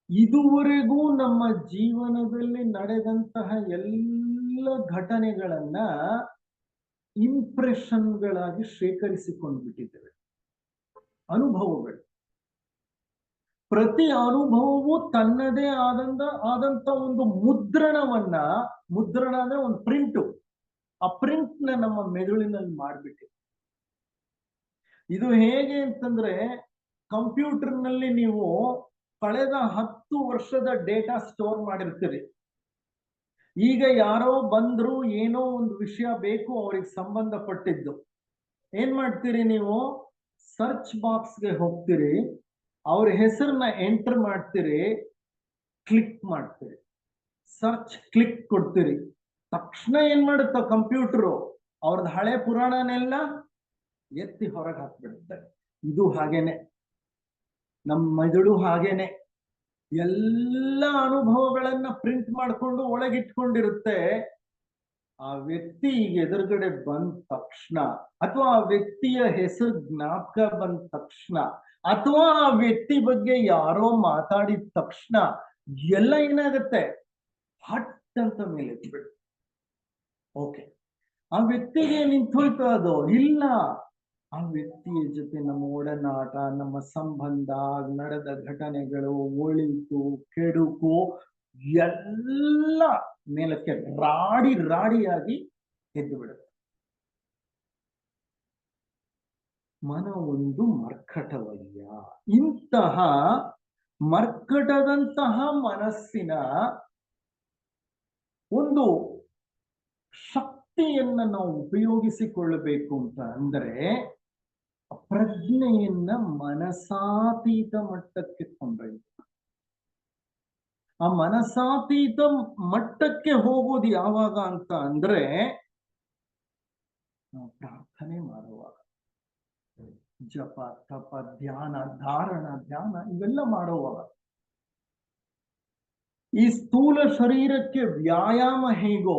ಇದುವರೆಗೂ ನಮ್ಮ ಜೀವನದಲ್ಲಿ ನಡೆದಂತಹ ಎಲ್ಲ ಘಟನೆಗಳನ್ನ ಇಂಪ್ರೆಷನ್ಗಳಾಗಿ ಶೇಖರಿಸಿಕೊಂಡು ಬಿಟ್ಟಿದ್ದೇವೆ. ಅನುಭವಗಳು, ಪ್ರತಿ ಅನುಭವವು ತನ್ನದೇ ಆದಂತ ಒಂದು ಮುದ್ರಣ ಅಂದ್ರೆ ಒಂದು ಪ್ರಿಂಟು, ಆ ಪ್ರಿಂಟ್ ನಮ್ಮ ಮೆದುಳಿನಲ್ಲಿ ಮಾಡ್ಬಿಟ್ಟಿದೆ. ಇದು ಹೇಗೆ ಅಂತಂದ್ರೆ ಕಂಪ್ಯೂಟರ್ನಲ್ಲಿ ನೀವು ಕಳೆದ 10 ವರ್ಷದ ಡೇಟಾ ಸ್ಟೋರ್ ಮಾಡಿರ್ತೀರಿ. ಈಗ ಯಾರೋ ಬಂದ್ರು, ಏನೋ ಒಂದು ವಿಷಯ ಬೇಕು ಅವ್ರಿಗೆ ಸಂಬಂಧಪಟ್ಟಿದ್ದು, ಏನ್ ಮಾಡ್ತೀರಿ ನೀವು? ಸರ್ಚ್ ಬಾಕ್ಸ್ಗೆ ಹೋಗ್ತೀರಿ, ಅವ್ರ ಹೆಸರನ್ನ ಎಂಟರ್ ಮಾಡ್ತೀರಿ, ಕ್ಲಿಕ್ ಮಾಡ್ತೀರಿ, ಸರ್ಚ್ ಕ್ಲಿಕ್ ಕೊಡ್ತೀರಿ. ತಕ್ಷಣ ಏನ್ ಮಾಡುತ್ತ ಕಂಪ್ಯೂಟರು? ಅವ್ರದ್ದು ಹಳೆ ಪುರಾಣನೆಲ್ಲ ಎತ್ತಿ ಹೊರಗೆ ಹಾಕ್ಬಿಡುತ್ತೆ. ಇದು ಹಾಗೇನೆ, ನಮ್ಮ ಮೆದುಳು ಹಾಗೇನೆ ಎಲ್ಲ ಅನುಭವಗಳನ್ನ ಪ್ರಿಂಟ್ ಮಾಡ್ಕೊಂಡು ಒಳಗಿಟ್ಕೊಂಡಿರುತ್ತೆ. ಆ ವ್ಯಕ್ತಿ ಈಗ ಎದುರುಗಡೆ ಬಂದ ತಕ್ಷಣ, ಅಥವಾ ಆ ವ್ಯಕ್ತಿಯ ಹೆಸರು ಜ್ಞಾಪಕ ಬಂದ ತಕ್ಷಣ, ಅಥವಾ ಆ ವ್ಯಕ್ತಿ ಬಗ್ಗೆ ಯಾರೋ ಮಾತಾಡಿದ ತಕ್ಷಣ ಎಲ್ಲ ಏನಾಗುತ್ತೆ? ಹಟ್ ಅಂತ ಮೇಲೆ ಎತ್ಬಿಡು. ಓಕೆ, ಆ ವ್ಯಕ್ತಿಗೆ ನಿಂತೋಯ್ತು ಅದು? ಇಲ್ಲ, ಆ ವ್ಯಕ್ತಿಯ ಜೊತೆ ನಮ್ಮ ಒಡನಾಟ, ನಮ್ಮ ಸಂಬಂಧ, ನಡೆದ ಘಟನೆಗಳು, ಒಳಿತು ಕೆಡುಕು ಎಲ್ಲ ಮೇಲಕ್ಕೆ ರಾಡಿಯಾಗಿ ಎದ್ದು ಬಿಡುತ್ತೆ. ಮನ ಒಂದು ಮರ್ಕಟವಯ್ಯ. ಇಂತಹ ಮರ್ಕಟದಂತಹ ಮನಸ್ಸಿನ ಒಂದು ಶಕ್ತಿಯನ್ನ ನಾವು ಉಪಯೋಗಿಸಿಕೊಳ್ಳಬೇಕು ಅಂತ ಅಂದ್ರೆ ಪ್ರಜ್ಞೆಯನ್ನ ಮನಸಾತೀತ ಮಟ್ಟಕ್ಕೆ ಕೊಂಡೊಯ್ದು. ಆ ಮನಸಾತೀತ ಮಟ್ಟಕ್ಕೆ ಹೋಗೋದು ಯಾವಾಗ ಅಂತ ಅಂದ್ರೆ ನಾವು ಪ್ರಾರ್ಥನೆ ಮಾಡುವಾಗ, ಜಪ ತಪ ಧ್ಯಾನ ಧಾರಣ ಧ್ಯಾನ ಇವೆಲ್ಲ ಮಾಡುವಾಗ. ಈ ಸ್ಥೂಲ ಶರೀರಕ್ಕೆ ವ್ಯಾಯಾಮ ಹೇಗೋ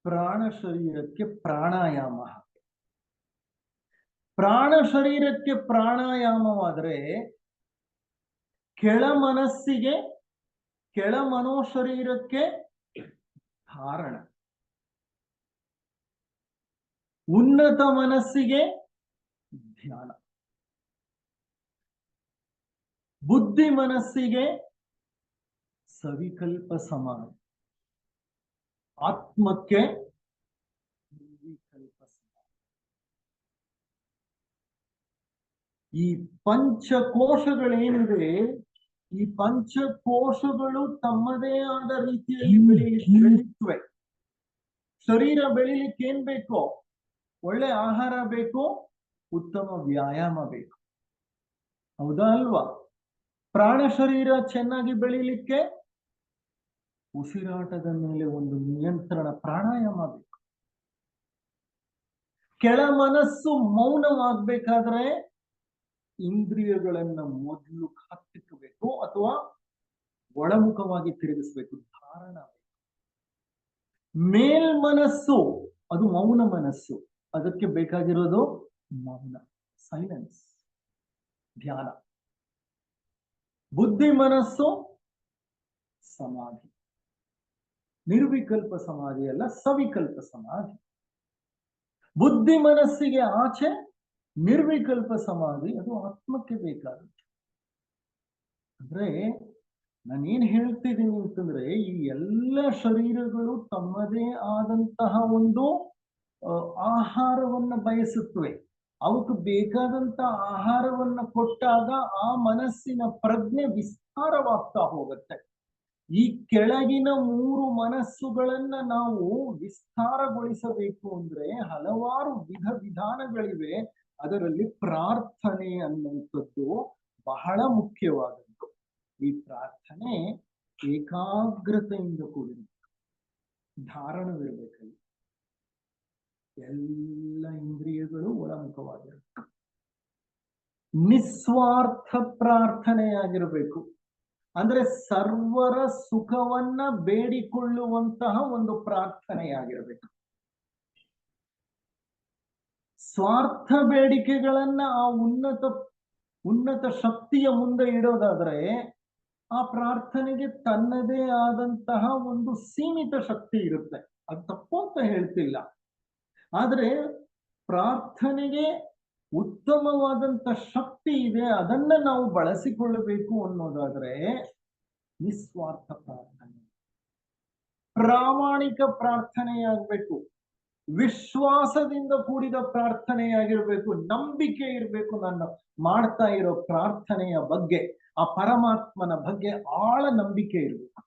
ಪ್ರಾಣ ಶರೀರಕ್ಕೆ ಪ್ರಾಣಾಯಾಮ. ಪ್ರಾಣ ಶರೀರಕ್ಕೆ ಪ್ರಾಣಾಯಾಮವಾದ್ರೆ ಕೆಳ ಮನಸ್ಸಿಗೆ, ಕೆಳ ಮನೋಶರೀರಕ್ಕೆ ಧಾರಣ, ಉನ್ನತ ಮನಸ್ಸಿಗೆ ಧ್ಯಾನ, ಬುದ್ಧಿ ಮನಸ್ಸಿಗೆ ಸವಿಕಲ್ಪ ಸಮಾಧಿ, ಆತ್ಮಕ್ಕೆ ನಿರ್ವಿಕಲ್ಪ ಸಮಾಧಿ. ಈ ಪಂಚಕೋಶಗಳೇನಿದೆ, ಈ ಪಂಚಕೋಶಗಳು ತಮ್ಮದೇ ಆದ ರೀತಿಯಲ್ಲಿ ಬೆಳೀತವೆ. ಶರೀರ ಬೆಳಿಲಿಕ್ಕೆ ಏನ್ ಬೇಕೋ? ಒಳ್ಳೆ ಆಹಾರ ಬೇಕು, ಉತ್ತಮ ವ್ಯಾಯಾಮ ಬೇಕು, ಹೌದಾ ಅಲ್ವಾ? ಪ್ರಾಣ ಶರೀರ ಚೆನ್ನಾಗಿ ಬೆಳಿಲಿಕ್ಕೆ ಉಸಿರಾಟದ ಮೇಲೆ ಒಂದು ನಿಯಂತ್ರಣ, ಪ್ರಾಣಾಯಾಮ ಬೇಕು. ಕೆಳ ಮನಸ್ಸು ಮೌನವಾಗಬೇಕಾದ್ರೆ ಇಂದ್ರಿಯಗಳನ್ನ ಮೊದಲು ಹತ್ತಿಕ್ಕಬೇಕು ಅಥವಾ ಒಳಮುಖವಾಗಿ ತಿರುಗಿಸ್ಬೇಕು, ಧಾರಣ ಬೇಕು. ಮೇಲ್ಮನಸ್ಸು ಅದು ಮೌನ ಮನಸ್ಸು, ಅದಕ್ಕೆ ಬೇಕಾಗಿರೋದು ಮೌನ, ಸೈಲೆನ್ಸ್, ಧ್ಯಾನ. ಬುದ್ಧಿ ಮನಸ್ಸು ಸಮಾಧಿ, ನಿರ್ವಿಕಲ್ಪ ಸಮಾಧಿ ಅಲ್ಲ, ಸವಿಕಲ್ಪ ಸಮಾಧಿ. ಬುದ್ಧಿ ಮನಸ್ಸಿಗೆ ಆಚೆ ನಿರ್ವಿಕಲ್ಪ ಸಮಾಧಿ, ಅದು ಆತ್ಮಕ್ಕೆ ಬೇಕಾಗುತ್ತೆ. ಅಂದ್ರೆ ನಾನೇನ್ ಹೇಳ್ತಿದ್ದೀನಿ ಅಂತಂದ್ರೆ, ಈ ಎಲ್ಲ ಶರೀರಗಳು ತಮ್ಮದೇ ಆದಂತಹ ಒಂದು ಆಹಾರವನ್ನ ಬಯಸುತ್ತವೆ. ಅವಕ್ಕೆ ಬೇಕಾದಂತ ಆಹಾರವನ್ನ ಕೊಟ್ಟಾಗ ಆ ಮನಸ್ಸಿನ ಪ್ರಜ್ಞೆ ವಿಸ್ತಾರವಾಗ್ತಾ ಹೋಗುತ್ತೆ. ಈ ಕೆಳಗಿನ 3 ಮನಸ್ಸುಗಳನ್ನ ನಾವು ವಿಸ್ತಾರಗೊಳಿಸಬೇಕು ಅಂದ್ರೆ ಹಲವಾರು ವಿಧಾನಗಳಿವೆ. ಅದರಲ್ಲಿ ಪ್ರಾರ್ಥನೆ ಅನ್ನುವಂಥದ್ದು ಬಹಳ ಮುಖ್ಯವಾದದ್ದು. ಈ ಪ್ರಾರ್ಥನೆ ಏಕಾಗ್ರತೆಯಿಂದ ಕೂಡಿರಬೇಕು, ಧಾರಣವಿರಬೇಕಲ್ಲಿ, ಎಲ್ಲ ಇಂದ್ರಿಯಗಳು ಒಳಮುಖವಾಗಿರಬೇಕು, ನಿಸ್ವಾರ್ಥ ಪ್ರಾರ್ಥನೆಯಾಗಿರಬೇಕು. ಅಂದ್ರೆ ಸರ್ವರ ಸುಖವನ್ನ ಬೇಡಿಕೊಳ್ಳುವಂತಹ ಒಂದು ಪ್ರಾರ್ಥನೆಯಾಗಿರಬೇಕು. ಸ್ವಾರ್ಥ ಬೇಡಿಕೆಗಳನ್ನ ಆ ಉನ್ನತ ಶಕ್ತಿಯ ಮುಂದೆ ಇಡೋದಾದ್ರೆ ಆ ಪ್ರಾರ್ಥನೆಗೆ ತನ್ನದೇ ಆದಂತಹ ಒಂದು ಸೀಮಿತ ಶಕ್ತಿ ಇರುತ್ತೆ. ಅದು ತಪ್ಪು ಅಂತ ಹೇಳ್ತಿಲ್ಲ, ಆದ್ರೆ ಪ್ರಾರ್ಥನೆಗೆ ಉತ್ತಮವಾದಂತ ಶಕ್ತಿ ಇದೆ, ಅದನ್ನ ನಾವು ಬಳಸಿಕೊಳ್ಳಬೇಕು ಅನ್ನೋದಾದ್ರೆ ನಿಸ್ವಾರ್ಥ ಪ್ರಾರ್ಥನೆ, ಪ್ರಾಮಾಣಿಕ ಪ್ರಾರ್ಥನೆಯಾಗಬೇಕು, ವಿಶ್ವಾಸದಿಂದ ಕೂಡಿದ ಪ್ರಾರ್ಥನೆಯಾಗಿರ್ಬೇಕು, ನಂಬಿಕೆ ಇರಬೇಕು. ನಾನು ಮಾಡ್ತಾ ಇರೋ ಪ್ರಾರ್ಥನೆಯ ಬಗ್ಗೆ, ಆ ಪರಮಾತ್ಮನ ಬಗ್ಗೆ ಆಳ ನಂಬಿಕೆ ಇರಬೇಕು.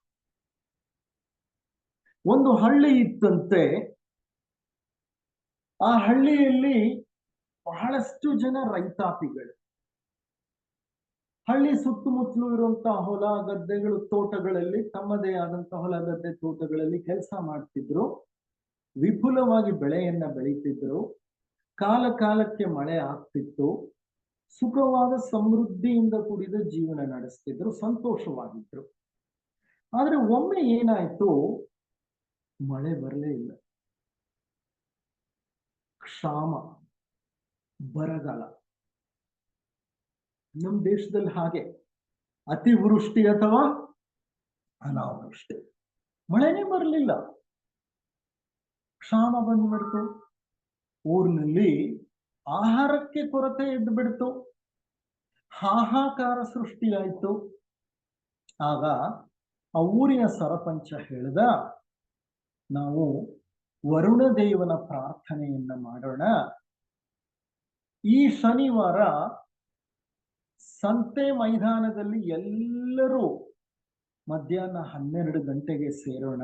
ಒಂದು ಹಳ್ಳಿ ಇತ್ತಂತೆ, ಆ ಹಳ್ಳಿಯಲ್ಲಿ ಬಹಳಷ್ಟು ಜನ ರೈತಾಪಿಗಳು. ಹಳ್ಳಿ ಸುತ್ತಮುತ್ತಲು ಇರುವಂತಹ ಹೊಲ ಗದ್ದೆಗಳು, ತೋಟಗಳಲ್ಲಿ ತಮ್ಮದೇ ಆದಂತಹ ಹೊಲ ಗದ್ದೆ ತೋಟಗಳಲ್ಲಿ ಕೆಲಸ ಮಾಡ್ತಿದ್ರು, ವಿಪುಲವಾಗಿ ಬೆಳೆಯನ್ನ ಬೆಳೀತಿದ್ರು, ಕಾಲ ಕಾಲಕ್ಕೆ ಮಳೆ ಆಗ್ತಿತ್ತು, ಸುಖವಾದ ಸಮೃದ್ಧಿಯಿಂದ ಕೂಡಿದ ಜೀವನ ನಡೆಸ್ತಿದ್ರು, ಸಂತೋಷವಾಗಿದ್ರು. ಆದ್ರೆ ಒಮ್ಮೆ ಏನಾಯ್ತು, ಮಳೆ ಬರಲೇ ಇಲ್ಲ. ಕ್ಷಾಮ, ಬರಗಾಲ. ನಮ್ಮ ದೇಶದಲ್ಲಿ ಹಾಗೆ ಅತಿವೃಷ್ಟಿ ಅಥವಾ ಅನಾವೃಷ್ಟಿ, ಮಳೆನೇ ಬರಲಿಲ್ಲ, ಕ್ಷಾಮ ಬಂದ್ಬಿಡ್ತು. ಊರಿನಲ್ಲಿ ಆಹಾರಕ್ಕೆ ಕೊರತೆ ಎದ್ದು ಬಿಡ್ತು, ಹಾಹಾಕಾರ ಸೃಷ್ಟಿಯಾಯಿತು. ಆಗ ಆ ಊರಿನ ಸರಪಂಚ ಹೇಳ್ದ, ನಾವು ವರುಣ ದೇವನ ಪ್ರಾರ್ಥನೆಯನ್ನ ಮಾಡೋಣ, ಈ ಶನಿವಾರ ಸಂತೆ ಮೈದಾನದಲ್ಲಿ ಎಲ್ಲರೂ ಮಧ್ಯಾಹ್ನ 12 ಗಂಟೆಗೆ ಸೇರೋಣ,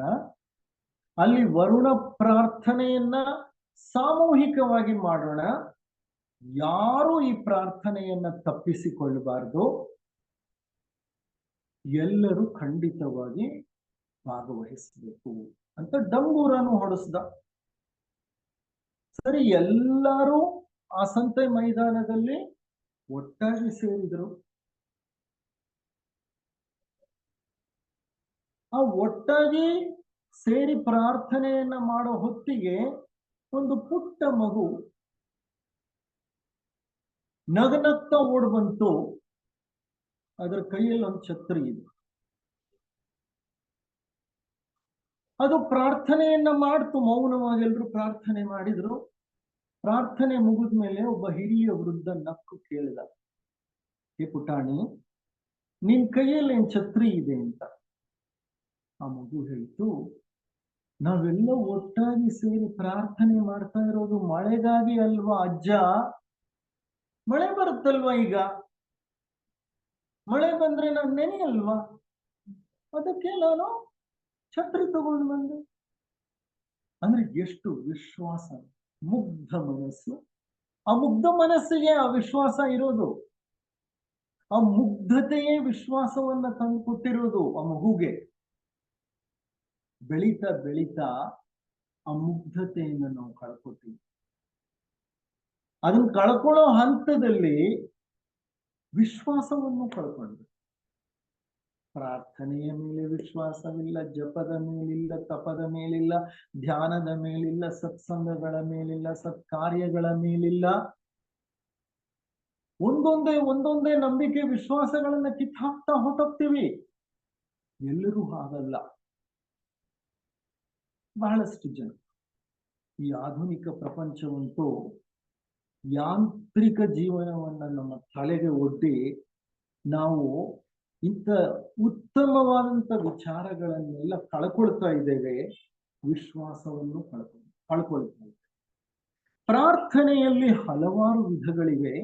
ಅಲ್ಲಿ ವರುಣ ಪ್ರಾರ್ಥನೆಯನ್ನ ಸಾಮೂಹಿಕವಾಗಿ ಮಾಡೋಣ, ಯಾರು ಈ ಪ್ರಾರ್ಥನೆಯನ್ನ ತಪ್ಪಿಸಿಕೊಳ್ಳಬಾರದು, ಎಲ್ಲರೂ ಖಂಡಿತವಾಗಿ ಭಾಗವಹಿಸಬೇಕು ಅಂತ ಡಂಗೂರನ್ನು ಹೊಡೆಸ್ದ. ಸರಿ, ಎಲ್ಲರೂ ಆ ಸಂತೆ ಮೈದಾನದಲ್ಲಿ ಒಟ್ಟಾಗಿ ಸೇರಿದ್ರು. ಆ ಒಟ್ಟಾಗಿ ಸೇರಿ ಪ್ರಾರ್ಥನೆಯನ್ನ ಮಾಡೋ ಹೊತ್ತಿಗೆ ಒಂದು ಪುಟ್ಟ ಮಗು ನಗನಗ್ತಾ ಓಡ್ ಬಂತು. ಅದರ ಕೈಯಲ್ಲಿ ಒಂದು ಛತ್ರಿ ಇದೆ. ಅದು ಪ್ರಾರ್ಥನೆಯನ್ನ ಮಾಡ್ತು, ಮೌನವಾಗಿ ಎಲ್ರು ಪ್ರಾರ್ಥನೆ ಮಾಡಿದ್ರು. ಪ್ರಾರ್ಥನೆ ಮುಗಿದ ಮೇಲೆ ಒಬ್ಬ ಹಿರಿಯ ವೃದ್ಧ ನಕ್ಕು ಕೇಳಿದ, ಹೇ ಪುಟಾಣಿ, ನಿನ್ ಕೈಯಲ್ಲಿ ಏನ್ ಛತ್ರಿ ಇದೆ ಅಂತ. ಆ ಮಗು ಹೇಳ್ತು, ನಾವೆಲ್ಲ ಒಟ್ಟಾಗಿ ಸೇರಿ ಪ್ರಾರ್ಥನೆ ಮಾಡ್ತಾ ಇರೋದು ಮಳೆಗಾಗಿ ಅಲ್ವಾ ಅಜ್ಜ, ಮಳೆ ಬರುತ್ತಲ್ವಾ, ಈಗ ಮಳೆ ಬಂದ್ರೆ ನಾನು ನೆನೆಯಲ್ವಾ, ಅದಕ್ಕೆ ನಾನು ಛತ್ರಿ ತಗೊಂಡು ಬಂದೆ. ಅಂದ್ರೆ ಎಷ್ಟು ವಿಶ್ವಾಸ, ಮುಗ್ಧ ಮನಸ್ಸು. ಆ ಮುಗ್ಧ ಮನಸ್ಸಿಗೆ ಆ ವಿಶ್ವಾಸ ಇರೋದು, ಆ ಮುಗ್ಧತೆಯೇ ವಿಶ್ವಾಸವನ್ನ ತಂದು ಕೊಟ್ಟಿರೋದು ಆ ಮಗುಗೆ. ಬೆಳೀತಾ ಬೆಳೀತಾ ಆ ಮುಗ್ಧತೆಯನ್ನು ನಾವು ಕಳ್ಕೊತೀವಿ. ಅದನ್ನ ಕಳ್ಕೊಳ್ಳೋ ಹಂತದಲ್ಲಿ ವಿಶ್ವಾಸವನ್ನು ಕಳ್ಕೊಂಡ್ವಿ. ಪ್ರಾರ್ಥನೆಯ ಮೇಲೆ ವಿಶ್ವಾಸವಿಲ್ಲ, ಜಪದ ಮೇಲಿಲ್ಲ, ತಪದ ಮೇಲಿಲ್ಲ, ಧ್ಯಾನದ ಮೇಲಿಲ್ಲ, ಸತ್ಸಂಗಗಳ ಮೇಲಿಲ್ಲ, ಸತ್ಕಾರ್ಯಗಳ ಮೇಲಿಲ್ಲ. ಒಂದೊಂದೇ ನಂಬಿಕೆ ವಿಶ್ವಾಸಗಳನ್ನ ಕಿತ್ತಾಕ್ತಾ ಹೊರಟೋಗ್ತೀವಿ. ಎಲ್ಲರೂ ಹಾಗಲ್ಲ. ಬಹಳಷ್ಟು ಜನ ಈ ಆಧುನಿಕ ಪ್ರಪಂಚವಂತೂ ಯಾಂತ್ರಿಕ ಜೀವನವನ್ನ ನಮ್ಮ ತಲೆಗೆ ಒಡ್ಡಿ ನಾವು ಇಂಥ ಉತ್ತಮವಾದಂಥ ವಿಚಾರಗಳನ್ನೆಲ್ಲ ಕಳ್ಕೊಳ್ತಾ ಇದ್ದೇವೆ, ವಿಶ್ವಾಸವನ್ನು ಕಳ್ಕೊಳ್ತಾ ಇದ್ದೇವೆ. ಪ್ರಾರ್ಥನೆಯಲ್ಲಿ ಹಲವಾರು ವಿಧಗಳಿವೆ.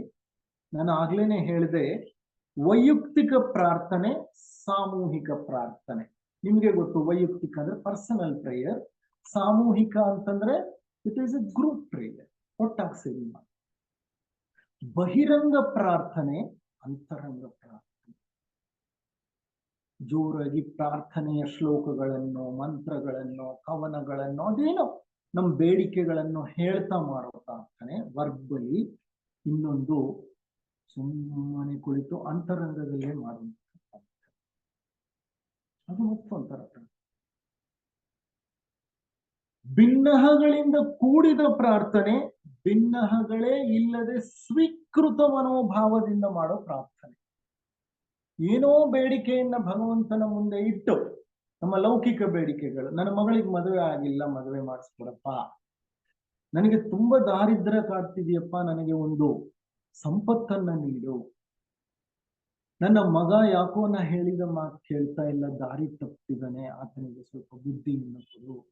ನಾನು ಆಗ್ಲೇನೆ ಹೇಳಿದೆ, ವೈಯಕ್ತಿಕ ಪ್ರಾರ್ಥನೆ, ಸಾಮೂಹಿಕ ಪ್ರಾರ್ಥನೆ. ನಿಮ್ಗೆ ಗೊತ್ತು, ವೈಯಕ್ತಿಕ ಅಂದ್ರೆ ಪರ್ಸನಲ್ ಪ್ರೇಯರ್, ಸಾಮೂಹಿಕ ಅಂತಂದ್ರೆ it is A group prayer, ಒಟ್ಟಾಗಿ ಸೇರಿ ಮಾಡಿ. ಬಹಿರಂಗ ಪ್ರಾರ್ಥನೆ, ಅಂತರಂಗ ಪ್ರಾರ್ಥನೆ. ಜೋರಾಗಿ ಪ್ರಾರ್ಥನೆಯ ಶ್ಲೋಕಗಳನ್ನು, ಮಂತ್ರಗಳನ್ನು, ಕವನಗಳನ್ನು, ಅದೇನೋ ನಮ್ಮ ಬೇಡಿಕೆಗಳನ್ನು ಹೇಳ್ತಾ ಮಾಡೋ ಪ್ರಾರ್ಥನೆ ವರ್ಬಲಿ. ಇನ್ನೊಂದು ಸುಮ್ಮನೆ ಕುಳಿತು ಅಂತರಂಗದಲ್ಲೇ ಮಾಡುವಂತ. ಅದು ಮತ್ತೊಂಥರ ಭಿನ್ನಹಗಳಿಂದ ಕೂಡಿದ ಪ್ರಾರ್ಥನೆ, ಭಿನ್ನಹಗಳೇ ಇಲ್ಲದೆ ಸ್ವೀಕೃತ ಮನೋಭಾವದಿಂದ ಮಾಡೋ ಪ್ರಾರ್ಥನೆ. ಏನೋ ಬೇಡಿಕೆಯನ್ನ ಭಗವಂತನ ಮುಂದೆ ಇಟ್ಟು, ನಮ್ಮ ಲೌಕಿಕ ಬೇಡಿಕೆಗಳು, ನನ್ನ ಮಗಳಿಗೆ ಮದುವೆ ಆಗಿಲ್ಲ, ಮದುವೆ ಮಾಡಿಸ್ಕೊಡಪ್ಪ, ನನಗೆ ತುಂಬಾ ದಾರಿದ್ರ್ಯ ಕಾಡ್ತಿದೆಯಪ್ಪ, ನನಗೆ ಒಂದು ಸಂಪತ್ತನ್ನ ನೀಡು, ನನ್ನ ಮಗ ಯಾಕೋ ನಾ ಹೇಳಿದ ಮಾತು ಕೇಳ್ತಾ ಇಲ್ಲ, ದಾರಿ ತಪ್ಪಿದ್ದಾನೆ, ಆತನಿಗೆ ಸ್ವಲ್ಪ ಬುದ್ಧಿಯನ್ನು ಕೊಡು.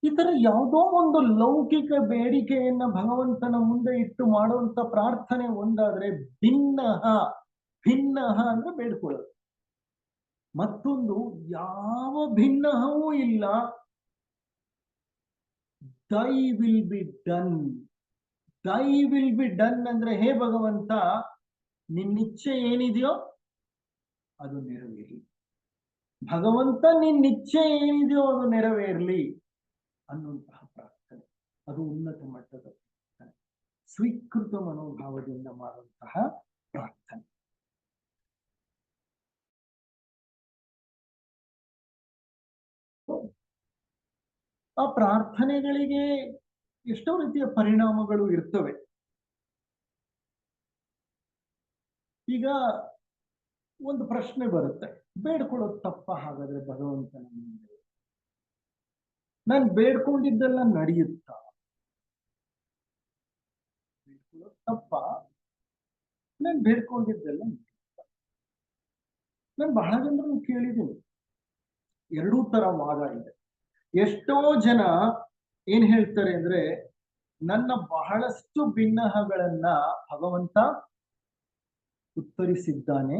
ಈ ತರ ಯಾವುದೋ ಒಂದು ಲೌಕಿಕ ಬೇಡಿಕೆಯನ್ನ ಭಗವಂತನ ಮುಂದೆ ಇಟ್ಟು ಮಾಡುವಂತ ಪ್ರಾರ್ಥನೆ ಒಂದಾದ್ರೆ, ಭಿನ್ನ ಅಂದ್ರೆ ಬೇಡ್ಕೊಳ್ಳೋದು. ಮತ್ತೊಂದು ಯಾವ ಭಿನ್ನಹವೂ ಇಲ್ಲ, ದೈ ವಿಲ್ ಬಿ ಡನ್. ದೈ ವಿಲ್ ಬಿ ಡನ್ ಅಂದ್ರೆ, ಹೇ ಭಗವಂತ, ನಿನ್ನಿಚ್ಛೆ ಏನಿದೆಯೋ ಅದು ನೆರವೇರಲಿ. ಭಗವಂತ ನಿನ್ನಿಚ್ಛೆ ಏನಿದೆಯೋ ಅದು ನೆರವೇರಲಿ ಅನ್ನುವಂತಹ ಪ್ರಾರ್ಥನೆ. ಅದು ಉನ್ನತ ಮಟ್ಟದ ಪ್ರಾರ್ಥನೆ, ಸ್ವೀಕೃತ ಮನೋಭಾವದಿಂದ ಮಾಡುವಂತಹ ಪ್ರಾರ್ಥನೆ. ಆ ಪ್ರಾರ್ಥನೆಗಳಿಗೆ ಎಷ್ಟೋ ರೀತಿಯ ಪರಿಣಾಮಗಳು ಇರ್ತವೆ. ಈಗ ಒಂದು ಪ್ರಶ್ನೆ ಬರುತ್ತೆ, ಬೇಡ್ಕೊಳ್ಳೋದು ತಪ್ಪ ಹಾಗಾದ್ರೆ ಭಗವಂತನ ಮುಂದೆ? ನಾನು ಬೇಡ್ಕೊಂಡಿದ್ದೆಲ್ಲ ನಡೆಯುತ್ತಾ? ಬೇಡ್ಕೊಳ್ಳೋದು ತಪ್ಪ, ನಾನು ಬೇಡ್ಕೊಂಡಿದ್ದೆಲ್ಲ ನಡೆಯುತ್ತಾ? ನಾನು ಬಹಳ ಜನರನ್ನು ಕೇಳಿದ್ದೀನಿ, ಎರಡೂ ತರ ವಾದ ಇದೆ. ಎಷ್ಟೋ ಜನ ಏನ್ ಹೇಳ್ತಾರೆ ಅಂದ್ರೆ, ನನ್ನ ಬಹಳಷ್ಟು ಭಿನ್ನಹಗಳನ್ನ ಭಗವಂತ ಉತ್ತರಿಸಿದ್ದಾನೆ,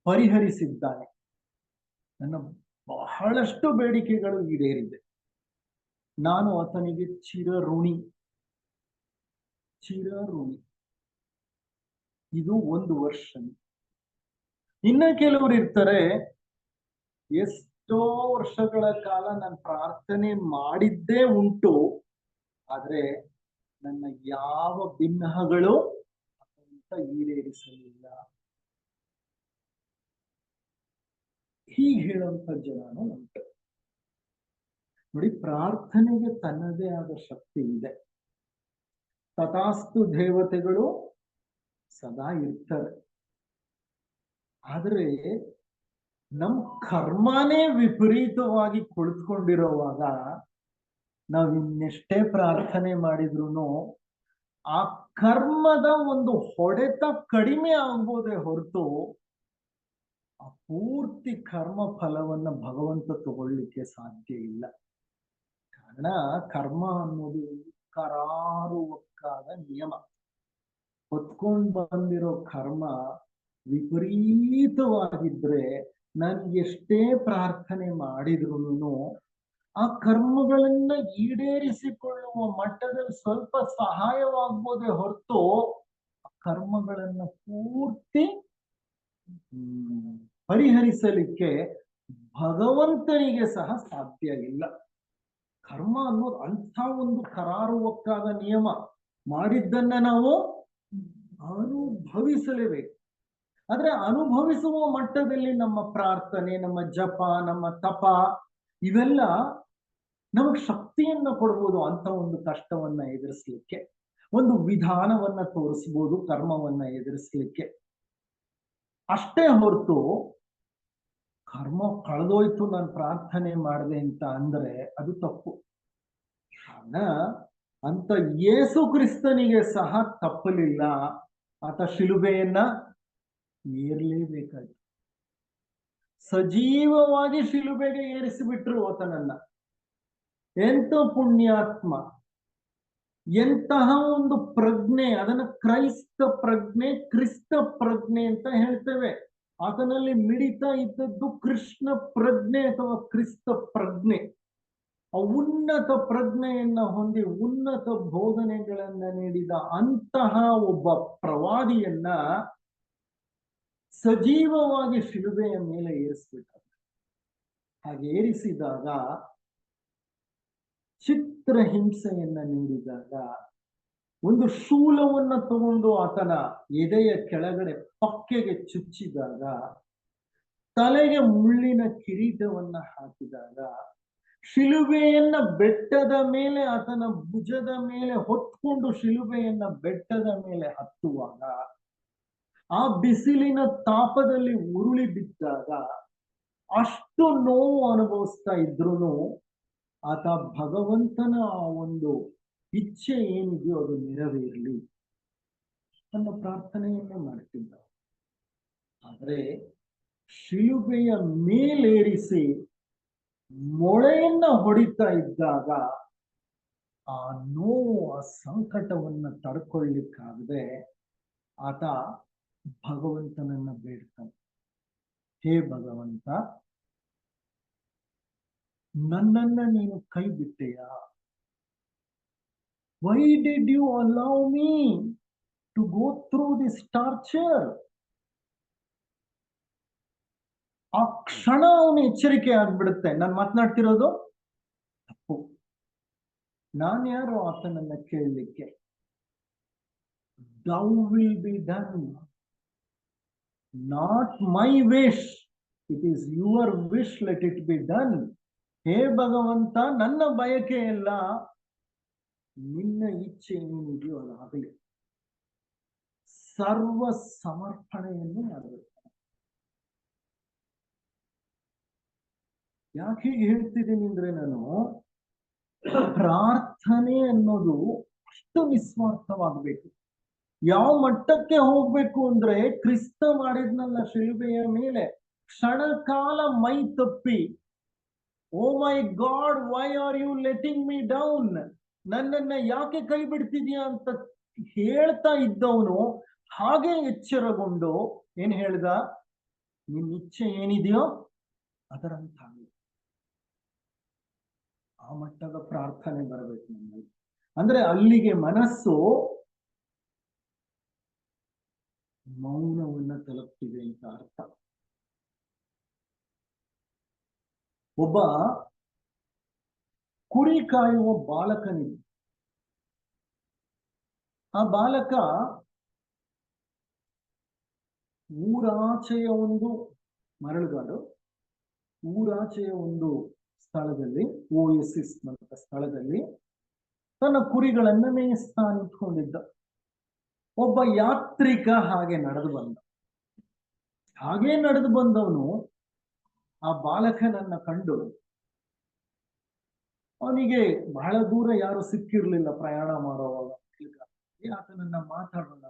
ಪರಿಹರಿಸಿದ್ದಾನೆ, ನನ್ನ ಬಹಳಷ್ಟು ಬೇಡಿಕೆಗಳು ಈಡೇರಿದೆ, ನಾನು ಆತನಿಗೆ ಚಿರಋಣಿ. ಇದು ಒಂದು ವರ್ಷ. ಇನ್ನ ಕೆಲವರು ಇರ್ತಾರೆ, ಎಷ್ಟೋ ವರ್ಷಗಳ ಕಾಲ ನಾನು ಪ್ರಾರ್ಥನೆ ಮಾಡಿದ್ದೇ ಉಂಟು, ಆದ್ರೆ ನನ್ನ ಯಾವ ಭಿನ್ನಹಗಳು ಈಡೇರಿಸಲಿಲ್ಲ. ಹೀಗೆ ಹೇಳುವಂತ ಜನನು ಉಂಟು. ನೋಡಿ, ಪ್ರಾರ್ಥನೆಗೆ ತನ್ನದೇ ಆದ ಶಕ್ತಿ ಇದೆ. ತಥಾಸ್ತು ದೇವತೆಗಳು ಸದಾ ಇರ್ತಾರೆ. ಆದ್ರೆ ನಮ್ ಕರ್ಮನೇ ವಿಪರೀತವಾಗಿ ಕುಳಿತುಕೊಂಡಿರುವಾಗ ನಾವು ಇನ್ನೆಷ್ಟೇ ಪ್ರಾರ್ಥನೆ ಮಾಡಿದ್ರು ಆ ಕರ್ಮದ ಒಂದು ಹೊಡೆತ ಕಡಿಮೆ ಆಗ್ಬೋದೇ ಹೊರತು ಆ ಪೂರ್ತಿ ಕರ್ಮ ಫಲವನ್ನ ಭಗವಂತ ತಗೊಳ್ಳಿಕ್ಕೆ ಸಾಧ್ಯ ಇಲ್ಲ. ಕಾರಣ, ಕರ್ಮ ಅನ್ನೋದು ಕರಾರುವಕ್ಕಾದ ನಿಯಮ. ಹೊತ್ಕೊಂಡು ಬಂದಿರೋ ಕರ್ಮ ವಿಪರೀತವಾಗಿದ್ರೆ ನನ್ಗೆ ಎಷ್ಟೇ ಪ್ರಾರ್ಥನೆ ಮಾಡಿದ್ರು ಆ ಕರ್ಮಗಳನ್ನ ಈಡೇರಿಸಿಕೊಳ್ಳುವ ಮಟ್ಟದಲ್ಲಿ ಸ್ವಲ್ಪ ಸಹಾಯವಾಗ್ಬೋದೇ ಹೊರತು ಆ ಕರ್ಮಗಳನ್ನ ಪೂರ್ತಿ ಪರಿಹರಿಸಲಿಕ್ಕೆ ಭಗವಂತನಿಗೆ ಸಹ ಸಾಧ್ಯ ಇಲ್ಲ. ಕರ್ಮ ಅನ್ನೋದು ಅಂಥ ಒಂದು ಕರಾರುವಕ್ಕಾದ ನಿಯಮ. ಮಾಡಿದ್ದನ್ನ ನಾವು ಅನುಭವಿಸಲೇಬೇಕು. ಆದ್ರೆ ಅನುಭವಿಸುವ ಮಟ್ಟದಲ್ಲಿ ನಮ್ಮ ಪ್ರಾರ್ಥನೆ, ನಮ್ಮ ಜಪ, ನಮ್ಮ ತಪ ಇವೆಲ್ಲ ನಮಗೆ ಶಕ್ತಿಯನ್ನ ಕೊಡ್ಬೋದು ಅಂತ ಒಂದು ಕಷ್ಟವನ್ನ ಎದುರಿಸ್ಲಿಕ್ಕೆ, ಒಂದು ವಿಧಾನವನ್ನ ತೋರಿಸ್ಬೋದು ಕರ್ಮವನ್ನ ಎದುರಿಸ್ಲಿಕ್ಕೆ. ಅಷ್ಟೇ ಹೊರತು ಕರ್ಮ ಕಳೆದೋಯ್ತು ನಾನು ಪ್ರಾರ್ಥನೆ ಮಾಡಿದೆ ಅಂತ ಅಂದ್ರೆ ಅದು ತಪ್ಪು. ಅಂತ ಯೇಸು ಕ್ರಿಸ್ತನಿಗೆ ಸಹ ತಪ್ಪಲಿಲ್ಲ. ಆತ ಶಿಲುಬೆಯನ್ನ ಏರ್ಲೇಬೇಕಾಯ್ತು. ಸಜೀವವಾಗಿ ಶಿಲುಬೆಗೆ ಏರಿಸಿಬಿಟ್ರು ಆತನನ್ನ. ಎಂತ ಪುಣ್ಯಾತ್ಮ, ಎಂತಹ ಒಂದು ಪ್ರಜ್ಞೆ! ಅದನ್ನ ಕ್ರೈಸ್ತ ಪ್ರಜ್ಞೆ, ಕ್ರಿಸ್ತ ಪ್ರಜ್ಞೆ ಅಂತ ಹೇಳ್ತೇವೆ. ಆತನಲ್ಲಿ ಮಿಡಿತಾ ಇದ್ದದ್ದು ಕೃಷ್ಣ ಪ್ರಜ್ಞೆ ಅಥವಾ ಕ್ರಿಸ್ತ ಪ್ರಜ್ಞೆ. ಆ ಉನ್ನತ ಪ್ರಜ್ಞೆಯನ್ನ ಹೊಂದಿ ಉನ್ನತ ಬೋಧನೆಗಳನ್ನ ನೀಡಿದ ಅಂತಹ ಒಬ್ಬ ಪ್ರವಾದಿಯನ್ನ ಸಜೀವವಾಗಿ ಶಿಲುಬೆಯ ಮೇಲೆ ಏರಿಸ್ಬಿಟ್ಟಾರೆ. ಹಾಗೆ ಏರಿಸಿದಾಗ, ಚಿತ್ರ ಹಿಂಸೆಯನ್ನ ನೀಡಿದಾಗ, ಒಂದು ಶೂಲವನ್ನ ತಗೊಂಡು ಆತನ ಎದೆಯ ಕೆಳಗಡೆ ಪಕ್ಕೆಗೆ ಚುಚ್ಚಿದಾಗ ತಲೆಗೆ ಮುಳ್ಳಿನ ಕಿರೀಟವನ್ನ ಹಾಕಿದಾಗ, ಶಿಲುಬೆಯನ್ನ ಬೆಟ್ಟದ ಮೇಲೆ ಆತನ ಭುಜದ ಮೇಲೆ ಹೊತ್ಕೊಂಡು ಶಿಲುಬೆಯನ್ನ ಬೆಟ್ಟದ ಮೇಲೆ ಹತ್ತುವಾಗ, ಆ ಬಿಸಿಲಿನ ತಾಪದಲ್ಲಿ ಉರುಳಿ ಬಿದ್ದಾಗ ಅಷ್ಟು ನೋವು ಅನುಭವಿಸ್ತಾ ಇದ್ರು ಆತ ಭಗವಂತನ ಆ ಒಂದು ಇಚ್ಛೆ ಏನಿದೆಯೋ ಅದು ನೆರವೇರಲಿ ಅನ್ನೋ ಪ್ರಾರ್ಥನೆಯನ್ನೇ ಮಾಡ್ತಿದ್ದ. ಆದರೆ ಶಿಲುಬೆಯ ಮೇಲೇರಿಸಿ ಮೊಳೆಯನ್ನ ಹೊಡಿತಾ ಇದ್ದಾಗ ಆ ನೋವು, ಆ ಸಂಕಟವನ್ನ ತಡ್ಕೊಳ್ಳಿಕ್ಕಾಗದೆ ಆತ ಭಗವಂತನನ್ನ ಬೇಡ್ತಾನೆ. ಹೇ ಭಗವಂತ, ನನ್ನನ್ನ ನೀನು ಕೈ ಬಿಟ್ಟೆಯಾ? Why did you allow me to go through this torture? ಆ ಕ್ಷಣ ಅವನು ಎಚ್ಚರಿಕೆ ಆಗ್ಬಿಡುತ್ತೆ, ನಾನು ಮಾತನಾಡ್ತಿರೋದು ತಪ್ಪು, ನಾನು ಯಾರು ಆತನನ್ನ ಕೇಳಲಿಕ್ಕೆ? Thou will be done, not my wish, it is your wish, let it be done. ಹೇ ಭಗವಂತ, ನನ್ನ ಬಯಕೆ ಎಲ್ಲ, ನಿನ್ನ ಇಚ್ಛೆ ಏನಿದೆಯೋ ಅದಾಗಲಿ. ಸರ್ವ ಸಮರ್ಪಣೆಯನ್ನು ಮಾಡಬೇಕು. ಯಾಕೆ ಹೀಗೆ ಹೇಳ್ತಿದ್ದೀನಿ ಅಂದ್ರೆ, ನಾನು ಪ್ರಾರ್ಥನೆ ಅನ್ನೋದು ಅಷ್ಟು ನಿಸ್ವಾರ್ಥವಾಗಬೇಕು. ಯಾವ ಮಟ್ಟಕ್ಕೆ ಹೋಗ್ಬೇಕು ಅಂದ್ರೆ, ಕ್ರಿಸ್ತ ಮಾಡಿದ್ನಲ್ಲ ಶಿಲುಬೆಯ ಮೇಲೆ, ಕ್ಷಣ ಕಾಲ ಮೈ ತಪ್ಪಿ, oh my god, why are you letting me down, ನನ್ನನ್ನ ಯಾಕೆ ಕೈ ಬಿಡ್ತಿದ್ಯಾ ಅಂತ ಹೇಳ್ತಾ ಇದ್ದವನು ಹಾಗೆ ಎಚ್ಚರಗೊಂಡು ಏನ್ ಹೇಳ್ದ? ನಿನ್ನ ಇಚ್ಛೆ ಏನಿದೆಯೋ ಅದರಂತಾಗಲಿ. ಆ ಮಟ್ಟದ ಪ್ರಾರ್ಥನೆ ಬರಬೇಕು ನಮ್ಮಲ್ಲಿ. ಅಂದ್ರೆ ಅಲ್ಲಿಗೆ ಮನಸ್ಸು ಮೌನವನ್ನ ತಲುಪ್ತಿದೆ ಅಂತ ಅರ್ಥ. ಒಬ್ಬ ಕುರಿ ಕಾಯುವ ಬಾಲಕನಿಗೆ, ಆ ಬಾಲಕ ಊರಾಚೆಯ ಒಂದು ಮರಳುಗಾಡು, ಊರಾಚೆಯ ಒಂದು ಸ್ಥಳದಲ್ಲಿ, ಓಯಸಿಸ್ ಅಂತ ಸ್ಥಳದಲ್ಲಿ ತನ್ನ ಕುರಿಗಳನ್ನ ಮೇಯಿಸ್ತಾ ನಿಂತ್ಕೊಂಡಿದ್ದ. ಒಬ್ಬ ಯಾತ್ರಿಕ ಹಾಗೆ ನಡೆದು ಬಂದ. ಹಾಗೆ ನಡೆದು ಬಂದವನು ಆ ಬಾಲಕನನ್ನ ಕಂಡು, ಅವನಿಗೆ ಬಹಳ ದೂರ ಯಾರು ಸಿಕ್ಕಿರ್ಲಿಲ್ಲ ಪ್ರಯಾಣ ಮಾಡುವಾಗ, ಆತನನ್ನ ಮಾತಾಡೋಣ,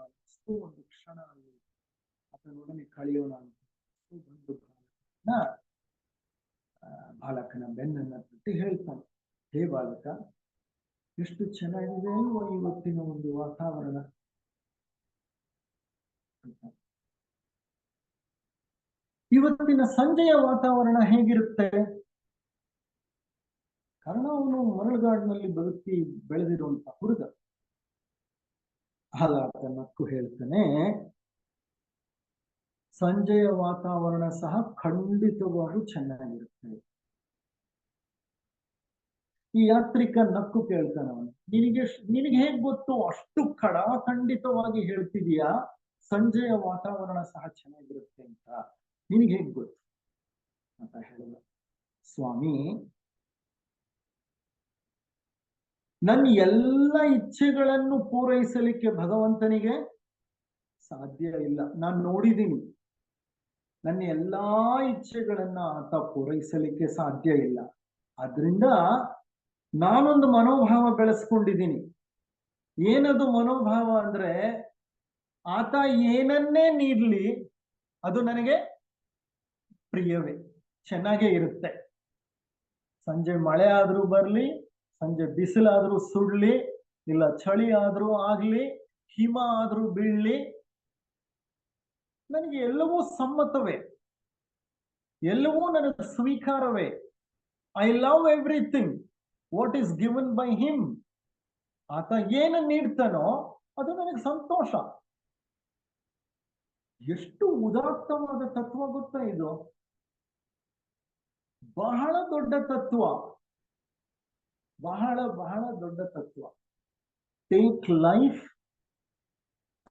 ಒಂದು ಕ್ಷಣ ಅಲ್ಲಿ ಆತನೊಡನೆ ಕಳೆಯೋಣ ಅಂತ ಬಂದು ಬಾಲಕನ ಬೆನ್ನನ್ನ ತಟ್ಟಿ ಹೇಳ್ತಾನೆ, ಹೇ ಬಾಲಕ, ಎಷ್ಟು ಚೆನ್ನಾಗಿದೆ ಅಲ್ವಾ ಇವತ್ತಿನ ಒಂದು ವಾತಾವರಣ. ಇವತ್ತಿನ ಸಂಜೆಯ ವಾತಾವರಣ ಹೇಗಿರುತ್ತೆ? ಕಾರಣ ಅವನು ಮರಳುಗಾಡಿನಲ್ಲಿ ಬದುಕಿ ಬೆಳೆದಿರುವಂತ ಹುಡುಗ. ಆತ ನಕ್ಕು ಹೇಳ್ತಾನೆ, ಸಂಜೆಯ ವಾತಾವರಣ ಸಹ ಖಂಡಿತವಾಗೂ ಚೆನ್ನಾಗಿರುತ್ತೆ. ಈ ಯಾತ್ರಿಕ ನಕ್ಕು ಕೇಳ್ತಾನೆ ಅವನು, ನಿನಗೆ ಹೇಗ್ ಗೊತ್ತು? ಅಷ್ಟು ಖಂಡಿತವಾಗಿ ಹೇಳ್ತಿದೀಯಾ ಸಂಜೆಯ ವಾತಾವರಣ ಸಹ ಚೆನ್ನಾಗಿರುತ್ತೆ ಅಂತ, ನಿನಗೆ ಹೇಗ್ ಗೊತ್ತು ಅಂತ ಹೇಳಿದ. ಸ್ವಾಮಿ, ನನ್ನ ಎಲ್ಲ ಇಚ್ಛೆಗಳನ್ನು ಪೂರೈಸಲಿಕ್ಕೆ ಭಗವಂತನಿಗೆ ಸಾಧ್ಯ ಇಲ್ಲ. ನಾನು ನೋಡಿದ್ದೀನಿ, ನನ್ನ ಎಲ್ಲಾ ಇಚ್ಛೆಗಳನ್ನ ಆತ ಪೂರೈಸಲಿಕ್ಕೆ ಸಾಧ್ಯ ಇಲ್ಲ. ಆದ್ರಿಂದ ನಾನೊಂದು ಮನೋಭಾವ ಬೆಳೆಸ್ಕೊಂಡಿದ್ದೀನಿ. ಏನದು ಮನೋಭಾವ ಅಂದ್ರೆ, ಆತ ಏನನ್ನೇ ನೀಡ್ಲಿ ಅದು ನನಗೆ ಪ್ರಿಯವೇ, ಚೆನ್ನಾಗೇ ಇರುತ್ತೆ. ಸಂಜೆ ಮಳೆ ಆದ್ರೂ ಬರ್ಲಿ, ಸಂಜೆ ಬಿಸಿಲಾದ್ರೂ ಸುಡ್ಲಿ, ಇಲ್ಲ ಚಳಿ ಆದ್ರೂ ಆಗ್ಲಿ, ಹಿಮ ಆದ್ರೂ ಬೀಳ್ಲಿ, ನನಗೆ ಎಲ್ಲವೂ ಸಮ್ಮತವೇ, ಎಲ್ಲವೂ ನನಗೆ ಸ್ವೀಕಾರವೇ. I love everything what is given by him. ಆತ ಏನು ನೀಡ್ತಾನೋ ಅದು ನನಗೆ ಸಂತೋಷ. ಎಷ್ಟು ಉದಾತ್ತವಾದ ತತ್ವ ಗೊತ್ತಾ ಇದು? ಬಹಳ ದೊಡ್ಡ ತತ್ವ, ಬಹಳ ಬಹಳ ದೊಡ್ಡ ತತ್ವ. Take life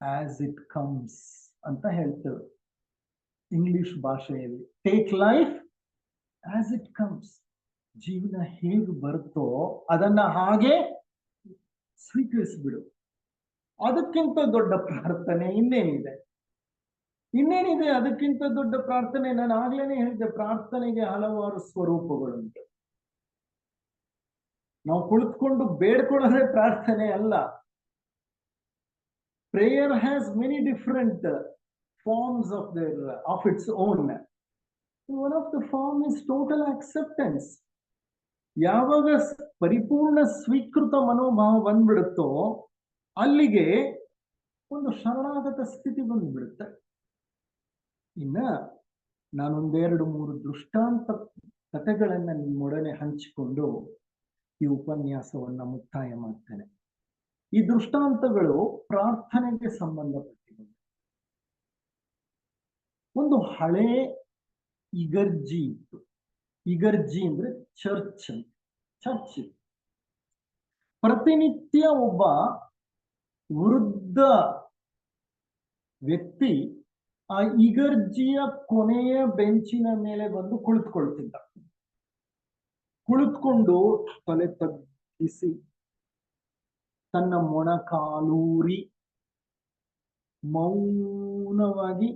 as it comes ಅಂತ ಹೇಳ್ತೇವೆ. ಇಂಗ್ಲಿಷ್ ಭಾಷೆಯಲ್ಲಿ take life as it comes. ಜೀವನ ಹೇಗೆ ಬರುತ್ತೋ ಅದನ್ನ ಹಾಗೆ ಸ್ವೀಕರಿಸ್ಬಿಡು. ಅದಕ್ಕಿಂತ ದೊಡ್ಡ ಪ್ರಾರ್ಥನೆ ಇನ್ನೇನಿದೆ? ಅದಕ್ಕಿಂತ ದೊಡ್ಡ ಪ್ರಾರ್ಥನೆ? ನಾನು ಆಗ್ಲೇನೆ ಹೇಳಿದ್ದೆ, ಪ್ರಾರ್ಥನೆಗೆ ಹಲವಾರು ಸ್ವರೂಪಗಳುಂಟು. ನಾವು ಕುಳಿತುಕೊಂಡು ಬೇಡ್ಕೊಳ್ಳೋದೇ ಪ್ರಾರ್ಥನೆ ಅಲ್ಲ. Prayer has many different forms of its own. One of the form is total acceptance. ಯಾವಾಗ ಪರಿಪೂರ್ಣ ಸ್ವೀಕೃತ ಮನೋಭಾವ ಬಂದ್ಬಿಡುತ್ತೋ ಅಲ್ಲಿಗೆ ಒಂದು ಶರಣಾಗತ ಸ್ಥಿತಿ ಬಂದ್ಬಿಡುತ್ತೆ. ಇನ್ನ ನಾನೊಂದೆರಡು ಮೂರು ದೃಷ್ಟಾಂತ ಕಥೆಗಳನ್ನ ನಿಮ್ಮೊಡನೆ ಹಂಚಿಕೊಂಡು ಈ ಉಪನ್ಯಾಸವನ್ನ ಮುಕ್ತಾಯ ಮಾಡ್ತೇನೆ. ಈ ದೃಷ್ಟಾಂತಗಳು ಪ್ರಾರ್ಥನೆಗೆ ಸಂಬಂಧಪಟ್ಟಿವೆ. ಒಂದು ಇಗರ್ಜಿ ಇತ್ತು. ಇಗರ್ಜಿ ಅಂದ್ರೆ ಚರ್ಚ್. ಪ್ರತಿನಿತ್ಯ ಒಬ್ಬ ವೃದ್ಧ ವ್ಯಕ್ತಿ ಆ ಇಗರ್ಜಿಯ ಕೊನೆಯ ಬೆಂಚಿನ ಮೇಲೆ ಬಂದು ಕುಳಿತುಕೊಳ್ತಿದ್ದ. ಕುಳಿತುಕೊಂಡು ತಲೆ ತಗ್ಗಿಸಿ ತನ್ನ ಮೊಣಕಾಲೂರಿ ಮೌನವಾಗಿ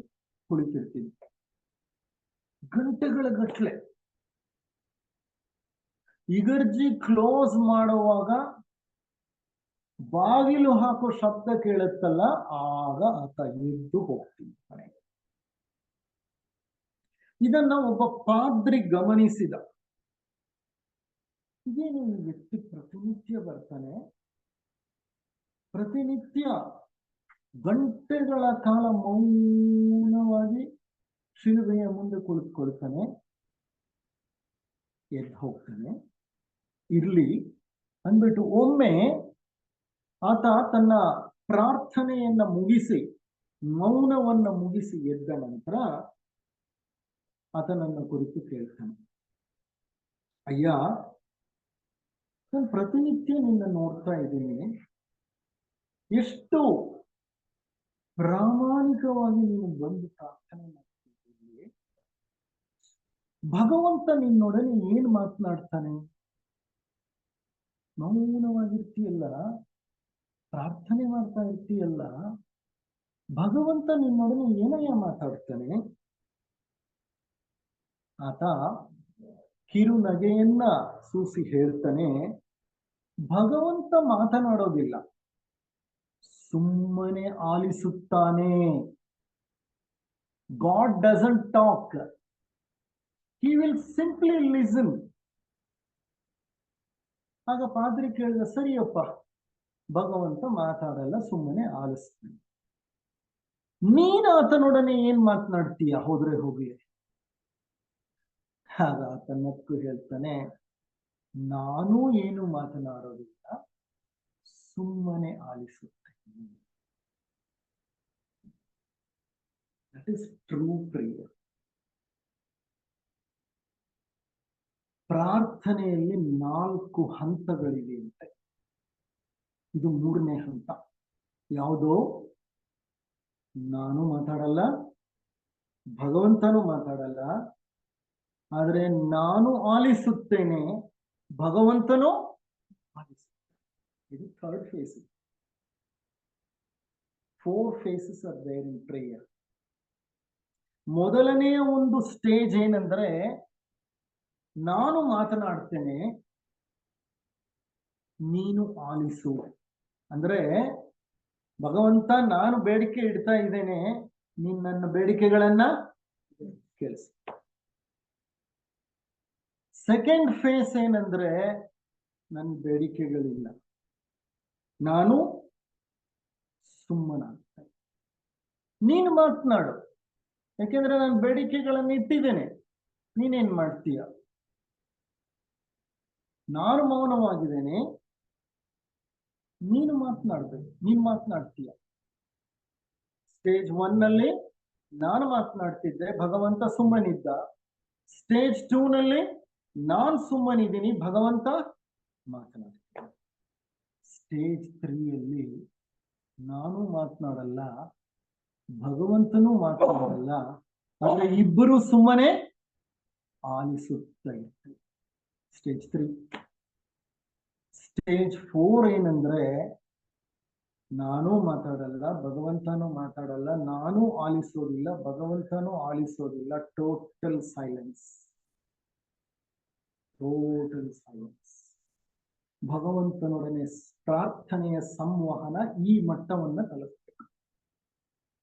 ಕುಳಿತಿರ್ತಿದ್ದ. ಗಂಟೆಗಳ ಗಟ್ಲೆ. ಇಗರ್ಜಿ ಕ್ಲೋಸ್ ಮಾಡುವಾಗ ಬಾಗಿಲು ಹಾಕೋ ಶಬ್ದ ಕೇಳುತ್ತಲ್ಲ, ಆಗ ಆತ ಎದ್ದು ಹೋಗ್ತಿದ್ದಾನೆ. ಇದನ್ನ ಒಬ್ಬ ಪಾದ್ರಿ ಗಮನಿಸಿದ. ಇದೇನು ಈ ವ್ಯಕ್ತಿ ಪ್ರತಿನಿತ್ಯ ಬರ್ತಾನೆ, ಪ್ರತಿನಿತ್ಯ ಗಂಟೆಗಳ ಕಾಲ ಮೌನವಾಗಿ ಶಿಲುಬೆಯ ಮುಂದೆ ಕುಳಿತುಕೊಳ್ತಾನೆ, ಎದ್ದು ಹೋಗ್ತಾನೆ, ಇರ್ಲಿ ಅಂದ್ಬಿಟ್ಟು ಒಮ್ಮೆ ಆತ ತನ್ನ ಪ್ರಾರ್ಥನೆಯನ್ನ ಮುಗಿಸಿ, ಮೌನವನ್ನ ಮುಗಿಸಿ ಎದ್ದ ನಂತರ ಆತನನ್ನ ಕುರಿತು ಕೇಳ್ತಾನೆ, ಅಯ್ಯ, ನಾನು ಪ್ರತಿನಿತ್ಯ ನಿನ್ನ ನೋಡ್ತಾ ಇದ್ದೀನಿ, ಎಷ್ಟು ಪ್ರಾಮಾಣಿಕವಾಗಿ ನೀನು ಬಂದು ಪ್ರಾರ್ಥನೆ ಮಾಡ್ತಿದ್ದೀನಿ, ಭಗವಂತ ನಿನ್ನೊಡನೆ ಏನ್ ಮಾತನಾಡ್ತಾನೆ? ಮೌನವಾಗಿರ್ತೀಯಲ್ಲ, ಪ್ರಾರ್ಥನೆ ಮಾಡ್ತಾ ಇರ್ತೀಯಲ್ಲ, ಭಗವಂತ ನಿನ್ನೊಡನೆ ಏನಯ್ಯ ಮಾತಾಡ್ತಾನೆ? ಆತ ಕಿರು ನಗೆಯನ್ನ ಸೂಸಿ ಹೇಳ್ತಾನೆ, ಭಗವಂತ ಮಾತನಾಡೋದಿಲ್ಲ, ಸುಮ್ಮನೆ ಆಲಿಸುತ್ತಾನೆ. God doesn't talk. He will simply listen. ಆಗ ಪಾದ್ರಿ ಕೇಳಿದ, ಸರಿಯಪ್ಪ, ಭಗವಂತ ಮಾತಾಡಲ್ಲ, ಸುಮ್ಮನೆ ಆಲಿಸ್ತಾನೆ. ನೀನು ಆತನೊಡನೆ ಏನ್ ಮಾತನಾಡ್ತೀಯ? ಹೋದ್ರೆ ಹೋಗ್ಲಿ. ಆಗ ಆತ ನಕ್ಕು ಹೇಳ್ತಾನೆ, ನಾನು ಏನು ಮಾತನಾಡೋದಿಲ್ಲ, ಸುಮ್ಮನೆ ಆಲಿಸುತ್ತೇನೆ. That is true prayer. ಪ್ರಾರ್ಥನೆಯಲ್ಲಿ 4 ಹಂತಗಳಿವೆ ಅಂತೆ. ಇದು 3ನೇ ಹಂತ. ಯಾವುದೋ? ನಾನು ಮಾತಾಡಲ್ಲ, ಭಗವಂತನೂ ಮಾತಾಡಲ್ಲ, ಆದ್ರೆ ನಾನು ಆಲಿಸುತ್ತೇನೆ, ಭಗವಂತನೂ ಆಲಿಸುತ್ತೇನೆ. ಇದು 3rd phase. 4 phases are there in prayer. ಮೊದಲನೆಯ ಒಂದು ಸ್ಟೇಜ್ ಏನಂದ್ರೆ, ನಾನು ಮಾತನಾಡ್ತೇನೆ, ನೀನು ಆಲಿಸು. ಅಂದ್ರೆ ಭಗವಂತ, ನಾನು ಬೇಡಿಕೆ ಇಡ್ತಾ ಇದ್ದೇನೆ, ನೀನ್ ನನ್ನ ಬೇಡಿಕೆಗಳನ್ನ ಕೇಳಿಸು. ಸೆಕೆಂಡ್ ಫೇಸ್ ಏನಂದ್ರೆ, ನನ್ನ ಬೇಡಿಕೆಗಳಿಲ್ಲ, ನಾನು ಸುಮ್ಮನಾಗ್ತೇನೆ, ನೀನು ಮಾತನಾಡು, ಯಾಕೆಂದ್ರೆ ನಾನು ಬೇಡಿಕೆಗಳನ್ನು ಇಟ್ಟಿದ್ದೇನೆ, ನೀನೇನ್ ಮಾಡ್ತೀಯ? ನಾನು ಮೌನವಾಗಿದ್ದೇನೆ, ನೀನು ಮಾತನಾಡ್ಬೇಕು, ನೀನು ಮಾತನಾಡ್ತೀಯ. ಸ್ಟೇಜ್ 1 ನಲ್ಲಿ ನಾನು ಮಾತನಾಡ್ತಿದ್ದೆ, ಭಗವಂತ ಸುಮ್ಮನಿದ್ದ. ಸ್ಟೇಜ್ 2 ನಲ್ಲಿ ನಾನು ಸುಮ್ಮನಿದ್ದೀನಿ, ಭಗವಂತ ಮಾತನಾಡ್ತೀನಿ. ಸ್ಟೇಜ್ 3 ಅಲ್ಲಿ ನಾನು ಮಾತನಾಡಲ್ಲ, ಭಗವಂತನೂ ಮಾತನಾಡಲ್ಲ, ಆದ್ರೆ ಇಬ್ಬರು ಸುಮ್ಮನೆ ಆಲಿಸುತ್ತಾ ಇತ್ತು. ಸ್ಟೇಜ್ 3. ಸ್ಟೇಜ್ 4 ಏನಂದ್ರೆ, ನಾನು ಮಾತಾಡಲ್ಲ, ಭಗವಂತನೂ ಮಾತಾಡಲ್ಲ, ನಾನು ಆಲಿಸೋದಿಲ್ಲ, ಭಗವಂತನೂ ಆಲಿಸೋದಿಲ್ಲ. Total silence. Total silence. ಭಗವಂತನೊಡನೆ ಪ್ರಾರ್ಥನೆಯ ಸಂವಹನ ಈ ಮಟ್ಟವನ್ನ ತಲುಪಬೇಕು.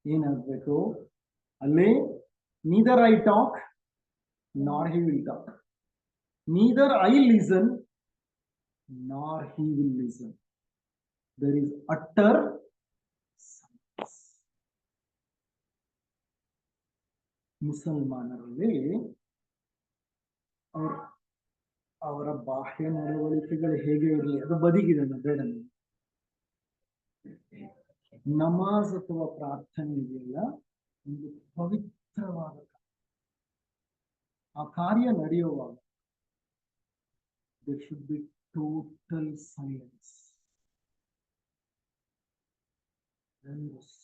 ಏನಾಗಬೇಕು ಅಲ್ಲಿ? Neither I talk nor he will talk, neither I listen nor he will listen. There is utter silence. ಮುಸಲ್ಮಾನರಲ್ಲಿ ಅವರ ಬಾಹ್ಯ ನಡವಳಿಕೆಗಳು ಹೇಗೆ ಇರಲಿ, ಅದು ಬದಿಗಿದೆ, ಬೇಡ. ನಮಾಜ್ ಅಥವಾ ಪ್ರಾರ್ಥನೆ ಇದೆಯಲ್ಲ, ಒಂದು ಪವಿತ್ರವಾದ ಆ ಕಾರ್ಯ ನಡೆಯುವಾಗ there should be total silence.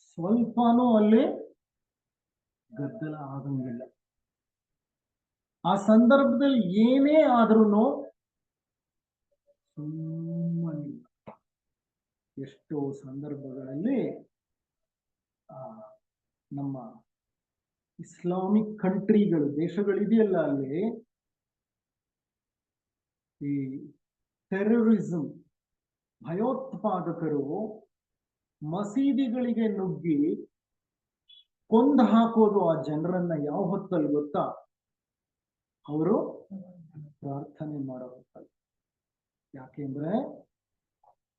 ಸ್ವಲ್ಪನೂ ಅಲ್ಲಿ ಗದ್ದಲ ಆಗಂಗಿಲ್ಲ. ಆ ಸಂದರ್ಭದಲ್ಲಿ ಏನೇ ಆದ್ರೂ ಸುಮ್ಮನಿಲ್ಲ. ಎಷ್ಟೋ ಸಂದರ್ಭಗಳಲ್ಲಿ ನಮ್ಮ ಇಸ್ಲಾಮಿಕ್ ಕಂಟ್ರಿಗಳು, ದೇಶಗಳಿದೆಯಲ್ಲ, ಅಲ್ಲಿ ಈ ಟೆರರಿಸಂ, ಭಯೋತ್ಪಾದಕರು ಮಸೀದಿಗಳಿಗೆ ನುಗ್ಗಿ ಕೊಂದು ಹಾಕೋದು ಆ ಜನರನ್ನ ಯಾವ ಹೊತ್ತಲ್ಲಿ ಗೊತ್ತಾ? ಅವರು ಪ್ರಾರ್ಥನೆ ಮಾಡೋ ಹೊತ್ತಲ್ಲಿ. ಯಾಕೆಂದ್ರೆ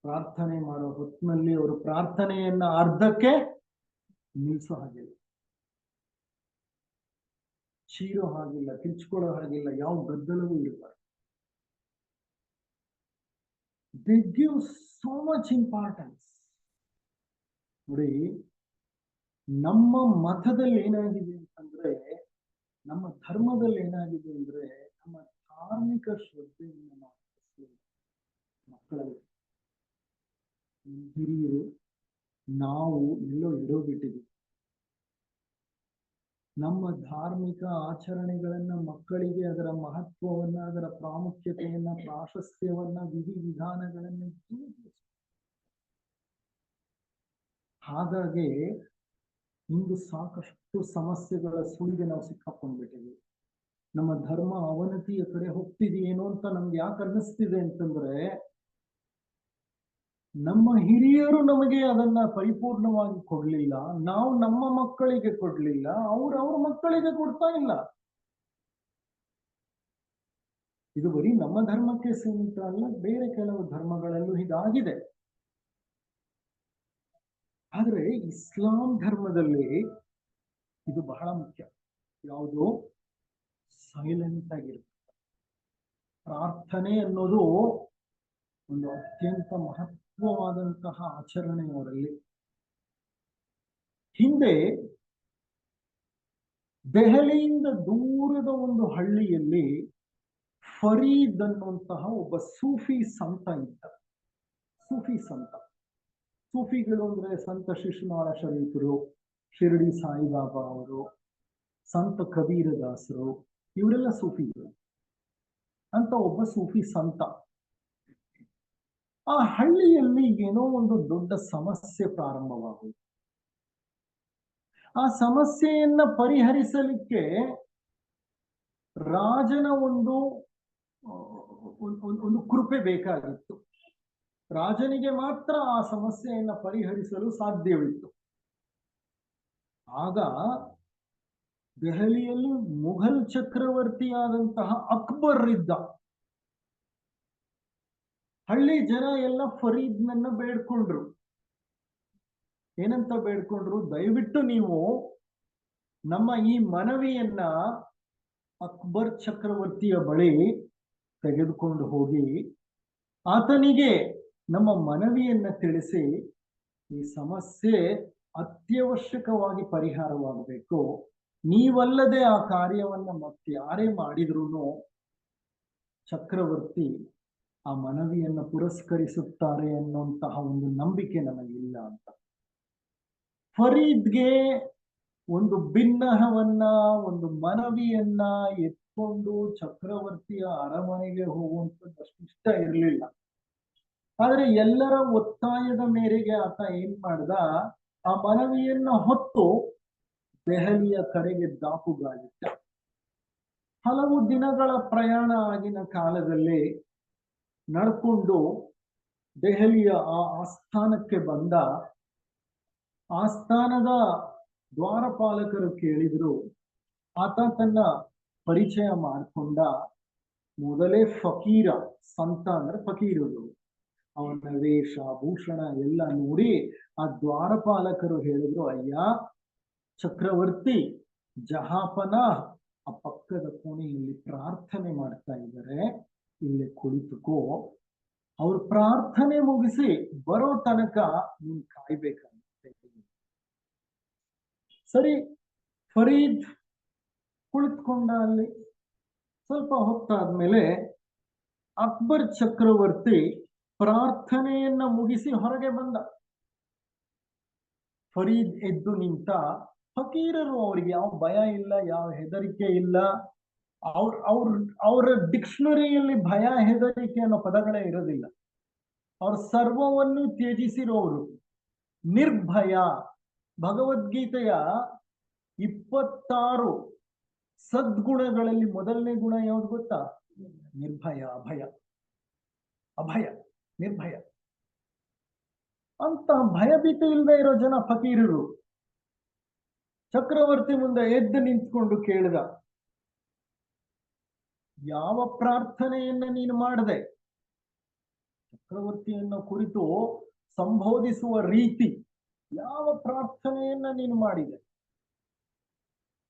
ಪ್ರಾರ್ಥನೆ ಮಾಡೋ ಹೊತ್ತಿನಲ್ಲಿ ಅವರು ಪ್ರಾರ್ಥನೆಯನ್ನ ಅರ್ಧಕ್ಕೆ ನಿಲ್ಲಿಸೋ ಹಾಗಿಲ್ಲ, ಚೀರೋ ಹಾಗಿಲ್ಲ, ಕಿರ್ಚ್ಕೊಳ್ಳೋ ಹಾಗಿಲ್ಲ, ಯಾವ ಗದ್ದಲವೂ ಇರಬಾರ್ದು. They give so much importance. ನೋಡಿ, ನಮ್ಮ ಮತದಲ್ಲಿ ಏನಾಗಿದೆ ಅಂತಂದ್ರೆ, ನಮ್ಮ ಧರ್ಮದಲ್ಲಿ ಏನಾಗಿದೆ ಅಂದ್ರೆ, ನಮ್ಮ ಧಾರ್ಮಿಕ ಶ್ರದ್ಧೆಯನ್ನು ಮಕ್ಕಳಲ್ಲಿ ಹಿರಿಯರು ನಾವು ಎಲ್ಲೋ ಇಡೋಬಿಟ್ಟಿದ್ದೀವಿ. ನಮ್ಮ ಧಾರ್ಮಿಕ ಆಚರಣೆಗಳನ್ನ ಮಕ್ಕಳಿಗೆ ಅದರ ಮಹತ್ವವನ್ನ, ಅದರ ಪ್ರಾಮುಖ್ಯತೆಯನ್ನ, ಪ್ರಾಶಸ್ತ್ಯವನ್ನ, ವಿಧಿವಿಧಾನಗಳನ್ನ ಹಾಗಾಗಿ ಇಂದು ಸಾಕಷ್ಟು ಸಮಸ್ಯೆಗಳ ಸುಳಿಗೆ ನಾವು ಸಿಕ್ಕಾಕೊಂಡ್ಬಿಟ್ಟಿದ್ದೀವಿ. ನಮ್ಮ ಧರ್ಮ ಅವನತಿಯ ಕಡೆ ಹೋಗ್ತಿದೆಯೇನೋ ಅಂತ ನಮ್ಗೆ ಯಾಕೆ ಅನ್ನಿಸ್ತಿದೆ ಅಂತಂದ್ರೆ, ನಮ್ಮ ಹಿರಿಯರು ನಮಗೆ ಅದನ್ನ ಪರಿಪೂರ್ಣವಾಗಿ ಕೊಡ್ಲಿಲ್ಲ, ನಾವು ನಮ್ಮ ಮಕ್ಕಳಿಗೆ ಕೊಡ್ಲಿಲ್ಲ, ಅವ್ರ ಮಕ್ಕಳಿಗೆ ಕೊಡ್ತಾ ಇಲ್ಲ. ಇದು ಬರೀ ನಮ್ಮ ಧರ್ಮಕ್ಕೆ ಸೀಮಿತ ಅಲ್ಲ, ಬೇರೆ ಕೆಲವು ಧರ್ಮಗಳಲ್ಲೂ ಹೀಗಾಗಿದೆ. ಆದ್ರೆ ಇಸ್ಲಾಂ ಧರ್ಮದಲ್ಲಿ ಇದು ಬಹಳ ಮುಖ್ಯ. ಯಾವುದು? ಸೈಲೆಂಟ್ ಆಗಿರುತ್ತೆ. ಪ್ರಾರ್ಥನೆ ಅನ್ನೋದು ಒಂದು ಅತ್ಯಂತ ಮಹತ್ವವಾದಂತಹ ಆಚರಣೆ ಅವರಲ್ಲಿ. ಹಿಂದೆ ದೆಹಲಿಯಿಂದ ದೂರದ ಒಂದು ಹಳ್ಳಿಯಲ್ಲಿ ಫರೀದ್ ಅನ್ನುವಂತಹ ಒಬ್ಬ ಸೂಫಿ ಸಂತ ಇದ್ದ. ಸೂಫಿ ಸಂತ. ಸೂಫಿಗಳು ಅಂದ್ರೆ ಸಂತ ಶಿಶುನಾಳ ಶರೀಫರು, ಶಿರಡಿ ಸಾಯಿಬಾಬಾ ಅವರು, ಸಂತ ಕಬೀರದಾಸರು, ಇವರೆಲ್ಲ ಸೂಫಿಗಳು. ಅಂತ ಒಬ್ಬ ಸೂಫಿ ಸಂತ. ಆ ಹಳ್ಳಿಯಲ್ಲಿ ಏನೋ ಒಂದು ದೊಡ್ಡ ಸಮಸ್ಯೆ ಪ್ರಾರಂಭವಾಗುವುದು. ಆ ಸಮಸ್ಯೆಯನ್ನ ಪರಿಹರಿಸಲಿಕ್ಕೆ ರಾಜನ ಒಂದು ಕೃಪೆ ಬೇಕಾಗಿತ್ತು. ರಾಜನಿಗೆ ಮಾತ್ರ ಆ ಸಮಸ್ಯೆಯನ್ನ ಪರಿಹರಿಸಲು ಸಾಧ್ಯವಿತ್ತು. ಆಗ ದೆಹಲಿಯಲ್ಲಿ ಮುಘಲ್ ಚಕ್ರವರ್ತಿಯಾದಂತಹ ಅಕ್ಬರ್ ಇದ್ದ. ಹಳ್ಳಿ ಜನ ಎಲ್ಲ ಫರೀದ್ನನ್ನ ಬೇಡ್ಕೊಂಡ್ರು. ಏನಂತ ಬೇಡ್ಕೊಂಡ್ರು? ದಯವಿಟ್ಟು ನೀವು ನಮ್ಮ ಈ ಮನವಿಯನ್ನ ಅಕ್ಬರ್ ಚಕ್ರವರ್ತಿಯ ಬಳಿ ತೆಗೆದುಕೊಂಡು ಹೋಗಿ ಆತನಿಗೆ ನಮ್ಮ ಮನವಿಯನ್ನ ತಿಳಿಸಿ, ಈ ಸಮಸ್ಯೆ ಅತ್ಯವಶ್ಯಕವಾಗಿ ಪರಿಹಾರವಾಗಬೇಕು, ನೀವಲ್ಲದೆ ಆ ಕಾರ್ಯವನ್ನ ಮತ್ತಾರೇ ಮಾಡಿದ್ರು ಚಕ್ರವರ್ತಿ ಆ ಮನವಿಯನ್ನು ಪುರಸ್ಕರಿಸುತ್ತಾರೆ ಅನ್ನುವಂತಹ ಒಂದು ನಂಬಿಕೆ ನಮಗಿಲ್ಲ ಅಂತ. ಫರೀದ್ಗೆ ಒಂದು ಭಿನ್ನಹವನ್ನ, ಒಂದು ಮನವಿಯನ್ನ ಎತ್ಕೊಂಡು ಚಕ್ರವರ್ತಿಯ ಅರಮನೆಗೆ ಹೋಗುವಂಥದ್ದು ಅಷ್ಟು ಇಷ್ಟ ಇರಲಿಲ್ಲ. ಆದ್ರೆ ಎಲ್ಲರ ಒತ್ತಾಯದ ಮೇರೆಗೆ ಆತ ಏನ್ ಮಾಡ್ದ, ಆ ಮನವಿಯನ್ನ ಹೊತ್ತು ದೆಹಲಿಯ ಕಡೆಗೆ ದಾಪುಗಾಲಿಟ್ಟ. ಹಲವು ದಿನಗಳ ಪ್ರಯಾಣ ಆಗಿನ ಕಾಲದಲ್ಲಿ ನಡ್ಕೊಂಡು ದೆಹಲಿಯ ಆ ಆಸ್ಥಾನಕ್ಕೆ ಬಂದ. ಆಸ್ಥಾನದ ದ್ವಾರಪಾಲಕರು ಕೇಳಿದ್ರು. ಆತ ತನ್ನ ಪರಿಚಯ ಮಾಡಿಕೊಂಡ. ಮೊದಲೇ ಫಕೀರ, ಸಂತ ಅಂದ್ರೆ ಫಕೀರರು. ಅವನ ವೇಷ ಭೂಷಣ ಎಲ್ಲ ನೋಡಿ ಆ ದ್ವಾರಪಾಲಕರು ಹೇಳಿದ್ರು, ಅಯ್ಯ ಚಕ್ರವರ್ತಿ ಜಹಾಪನ ಆ ಪಕ್ಕದ ಕೋಣೆಯಲ್ಲಿ ಪ್ರಾರ್ಥನೆ ಮಾಡ್ತಾ ಇದ್ದಾರೆ, ಇಲ್ಲಿ ಕುಳಿತುಕೋ. ಅವ್ರ ಪ್ರಾರ್ಥನೆ ಮುಗಿಸಿ ಬರೋ ತನಕ ನೀನ್ ಕಾಯ್ಬೇಕಂತೆ. ಸರಿ, ಫರೀದ್ ಕುಳಿತುಕೊಂಡ ಅಲ್ಲಿ. ಸ್ವಲ್ಪ ಹೊತ್ತಾದ್ಮೇಲೆ ಅಕ್ಬರ್ ಚಕ್ರವರ್ತಿ ಪ್ರಾರ್ಥನೆಯನ್ನ ಮುಗಿಸಿ ಹೊರಗೆ ಬಂದ. ಫರೀದ್ ಎದ್ದು ನಿಂತ. ಫಕೀರರು, ಅವ್ರಿಗೆ ಯಾವ ಭಯ ಇಲ್ಲ, ಯಾವ ಹೆದರಿಕೆ ಇಲ್ಲ. ಅವರ ಡಿಕ್ಷನರಿಯಲ್ಲಿ ಭಯ ಹೆದರಿಕೆ ಅನ್ನೋ ಪದಗಳೇ ಇರೋದಿಲ್ಲ. ಅವ್ರ ಸರ್ವವನ್ನು ತ್ಯಜಿಸಿರೋರು, ನಿರ್ಭಯ. ಭಗವದ್ಗೀತೆಯ 26 ಸದ್ಗುಣಗಳಲ್ಲಿ ಮೊದಲನೇ ಗುಣ ಯಾವ್ದು ಗೊತ್ತಾ? ನಿರ್ಭಯ, ಅಭಯ. ಅಭಯ, ನಿರ್ಭಯ ಅಂತ ಭಯಭೀತಿ ಇಲ್ಲದೆ ಇರೋ ಜನ ಫಕೀರರು. ಚಕ್ರವರ್ತಿ ಮುಂದೆ ಎದ್ದು ನಿಂತ್ಕೊಂಡು ಕೇಳಿದ, ಯಾವ ಪ್ರಾರ್ಥನೆಯನ್ನ ನೀನು ಮಾಡದೆ? ಚಕ್ರವರ್ತಿಯನ್ನ ಕುರಿತು ಸಂಬೋಧಿಸುವ ರೀತಿ, ಯಾವ ಪ್ರಾರ್ಥನೆಯನ್ನ ನೀನು ಮಾಡಿದೆ?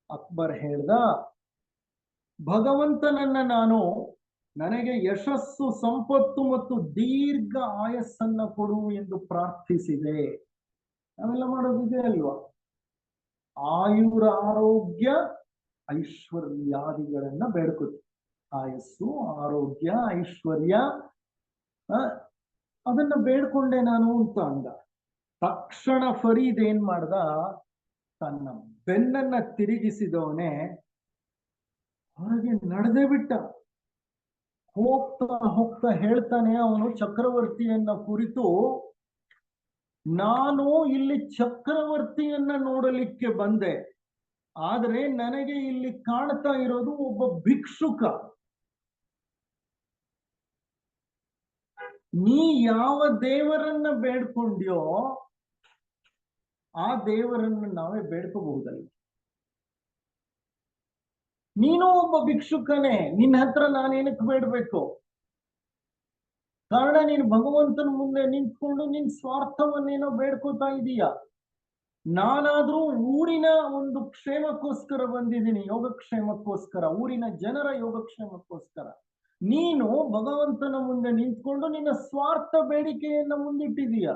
ಅಕ್ಬರ್ ಹೇಳ್ದ, ಭಗವಂತನನ್ನ ನಾನು ನನಗೆ ಯಶಸ್ಸು, ಸಂಪತ್ತು ಮತ್ತು ದೀರ್ಘ ಆಯಸ್ಸನ್ನ ಕೊಡು ಎಂದು ಪ್ರಾರ್ಥಿಸಿದೆ. ನಾವೆಲ್ಲ ಮಾಡೋದಿದೆ ಅಲ್ವಾ? ಆಯುರ, ಆರೋಗ್ಯ, ಐಶ್ವರ್ಯಾದಿಗಳನ್ನ ಬೇಡ್ಕೊತೀವಿ. ಆಯಸ್ಸು, ಆರೋಗ್ಯ, ಐಶ್ವರ್ಯ ಅದನ್ನ ಬೇಡ್ಕೊಂಡೆ ನಾನು ಅಂತ ಅಂದ. ತಕ್ಷಣ ಫರೀದ್ ಏನ್ ಮಾಡ್ದ, ತನ್ನ ಬೆನ್ನನ್ನ ತಿರುಗಿಸಿದವನೇ ಹೊರಗೆ ನಡೆದೇ ಬಿಟ್ಟ. ಹೋಗ್ತಾ ಹೋಗ್ತಾ ಹೇಳ್ತಾನೆ ಅವನು ಚಕ್ರವರ್ತಿಯನ್ನ ಕುರಿತು, ನಾನು ಇಲ್ಲಿ ಚಕ್ರವರ್ತಿಯನ್ನ ನೋಡಲಿಕ್ಕೆ ಬಂದೆ, ಆದ್ರೆ ನನಗೆ ಇಲ್ಲಿ ಕಾಣ್ತಾ ಇರೋದು ಒಬ್ಬ ಭಿಕ್ಷುಕ. ನೀ ಯಾವ ದೇವರನ್ನ ಬೇಡ್ಕೊಂಡ್ಯೋ ಆ ದೇವರನ್ನು ನಾವೇ ಬೇಡ್ಕೋಬಹುದಲ್ಲ. ನೀನು ಒಬ್ಬ ಭಿಕ್ಷುಕನೇ, ನಿನ್ನ ಹತ್ರ ನಾನೇನಕ್ಕೆ ಬೇಡ್ಬೇಕು? ಕಾರಣ ನೀನು ಭಗವಂತನ ಮುಂದೆ ನಿಂತ್ಕೊಂಡು ನಿನ್ ಸ್ವಾರ್ಥವನ್ನೇನೋ ಬೇಡ್ಕೋತಾ ಇದೀಯ. ನಾನಾದ್ರೂ ಊರಿನ ಒಂದು ಕ್ಷೇಮಕ್ಕೋಸ್ಕರ ಬಂದಿದ್ದೀನಿ, ಯೋಗಕ್ಷೇಮಕ್ಕೋಸ್ಕರ, ಊರಿನ ಜನರ ಯೋಗಕ್ಷೇಮಕ್ಕೋಸ್ಕರ. ನೀನು ಭಗವಂತನ ಮುಂದೆ ನಿಂತ್ಕೊಂಡು ನಿನ್ನ ಸ್ವಾರ್ಥ ಬೇಡಿಕೆಯನ್ನ ಮುಂದಿಟ್ಟಿದೀಯ.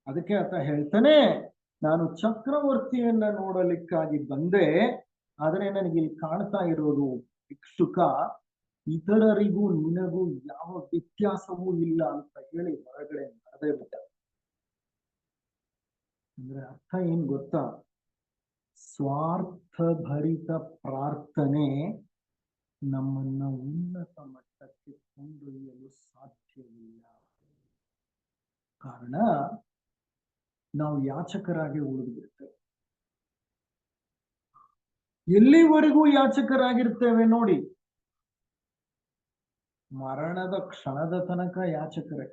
ಅದಕ್ಕೆ ಆತ ಹೇಳ್ತಾನೆ, ನಾನು ಚಕ್ರವರ್ತಿಯನ್ನ ನೋಡಲಿಕ್ಕಾಗಿ ಬಂದೆ, ಆದರೆ ನನಗಿಲ್ಲಿ ಕಾಣ್ತಾ ಇರೋದು ಭಿಕ್ಷುಕ. ಇತರರಿಗೂ ನಿನಗೂ ಯಾವ ವ್ಯತ್ಯಾಸವೂ ಇಲ್ಲ ಅಂತ ಹೇಳಿ ಹೊರಗಡೆ ನಡೆದೇ ಬಿಟ್ಟ. ಅಂದ್ರೆ ಅರ್ಥ ಏನ್ ಗೊತ್ತಾ? ಸ್ವಾರ್ಥಭರಿತ ಪ್ರಾರ್ಥನೆ ನಮ್ಮನ್ನ ಉನ್ನತ ಮಟ್ಟಕ್ಕೆ ಕೊಂಡೊಯ್ಯಲು ಸಾಧ್ಯವಿಲ್ಲ. ಕಾರಣ ನಾವು ಯಾಚಕರಾಗಿ ಉಳಿದ್ಬಿಡ್ತೇವೆ. ಎಲ್ಲಿವರೆಗೂ ಯಾಚಕರಾಗಿರ್ತೇವೆ ನೋಡಿ? ಮರಣದ ಕ್ಷಣದ ತನಕ ಯಾಚಕರೇ.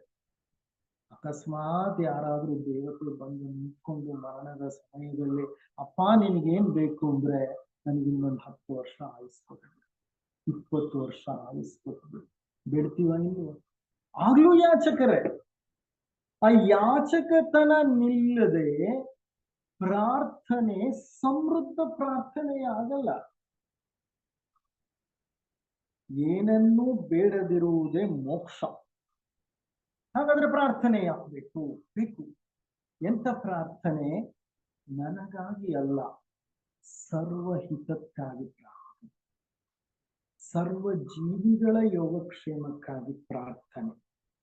ಅಕಸ್ಮಾತ್ ಯಾರಾದ್ರೂ ದೇವತೆ ಬಂದು ನಿಂತ್ಕೊಂಡು ಮರಣದ ಸಮಯದಲ್ಲಿ, ಅಪ್ಪ ನಿನಗೇನ್ ಬೇಕು ಅಂದ್ರೆ ನನಗೆ ಇನ್ನೊಂದು 10 ವರ್ಷ ಆಯಿಸ್ಕೊಟ್ಬಿಡು, 20 ವರ್ಷ ಆಯಿಸ್ಕೊಟ್ಬಿಡು, ಬಿಡ್ತೀವ ನೀವು? ಆಗ್ಲೂ ಯಾಚಕರೇ. ಆ ಯಾಚಕತನ ನಿಲ್ಲದೆ ಪ್ರಾರ್ಥನೆ ಸಮೃದ್ಧ ಪ್ರಾರ್ಥನೆ ಆಗಲ್ಲ. ಏನನ್ನೂ ಬೇಡದಿರುವುದೇ ಮೋಕ್ಷ. ಹಾಗಾದ್ರೆ ಪ್ರಾರ್ಥನೆ ಯಾಕಬೇಕು? ಬೇಕು. ಎಂತ ಪ್ರಾರ್ಥನೆ? ನನಗಾಗಿ ಅಲ್ಲ, ಸರ್ವಹಿತಕ್ಕಾಗಿ ಪ್ರಾರ್ಥನೆ, ಸರ್ವ ಜೀವಿಗಳ ಯೋಗಕ್ಷೇಮಕ್ಕಾಗಿ ಪ್ರಾರ್ಥನೆ.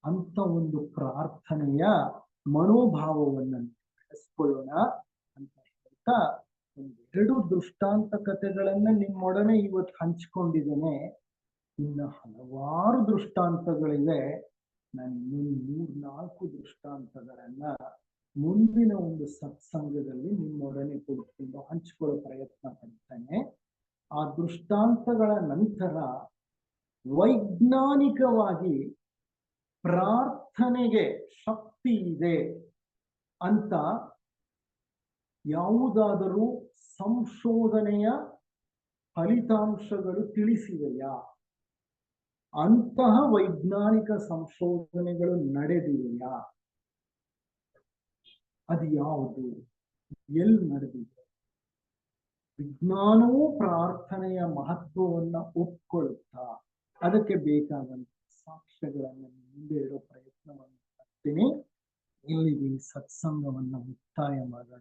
ಅಂತ ಒಂದು ಪ್ರಾರ್ಥನೆಯ ಮನೋಭಾವವನ್ನು ಬೆಳೆಸ್ಕೊಳ್ಳೋಣ ಅಂತ ಹೇಳ್ತಾ ಒಂದೆರಡು ದೃಷ್ಟಾಂತ ಕಥೆಗಳನ್ನ ನಿಮ್ಮೊಡನೆ ಇವತ್ತು ಹಂಚಿಕೊಂಡಿದ್ದೇನೆ. ಇನ್ನು ಹಲವಾರು ದೃಷ್ಟಾಂತಗಳಿವೆ. ನಾನು ಇನ್ನೊಂದು 3-4 ದೃಷ್ಟಾಂತಗಳನ್ನ ಮುಂದಿನ ಒಂದು ಸತ್ಸಂಗದಲ್ಲಿ ನಿಮ್ಮೊಡನೆ ಕುಳಿತುಕೊಂಡು ಹಂಚಿಕೊಳ್ಳೋ ಪ್ರಯತ್ನ ಪಡ್ತೇನೆ. ಆ ದೃಷ್ಟಾಂತಗಳ ನಂತರ ವೈಜ್ಞಾನಿಕವಾಗಿ ಪ್ರಾರ್ಥನೆಗೆ ಶಕ್ತಿ ಇದೆ ಅಂತ ಯಾವುದಾದರೂ ಸಂಶೋಧನೆಯ ಫಲಿತಾಂಶಗಳು ತಿಳಿಸಿವೆಯಾ? ಅಂತಹ ವೈಜ್ಞಾನಿಕ ಸಂಶೋಧನೆಗಳು ನಡೆದಿವೆಯಾ? ಅದು ಯಾವುದು? ಎಲ್ಲಿ ನಡೆದಿದೆ? ವಿಜ್ಞಾನವೂ ಪ್ರಾರ್ಥನೆಯ ಮಹತ್ವವನ್ನ ಒಪ್ಕೊಳ್ಳುತ್ತಾ ಅದಕ್ಕೆ ಬೇಕಾದಂತ ಸಾಕ್ಷ್ಯಗಳನ್ನು ಮುಂದೆ ಇಡೋ ಪ್ರಯತ್ನವನ್ನು ಮಾಡ್ತೀನಿ. ಇಲ್ಲಿಗೆ ಈ ಸತ್ಸಂಗವನ್ನು ಮುಕ್ತಾಯ ಮಾಡೋಣ.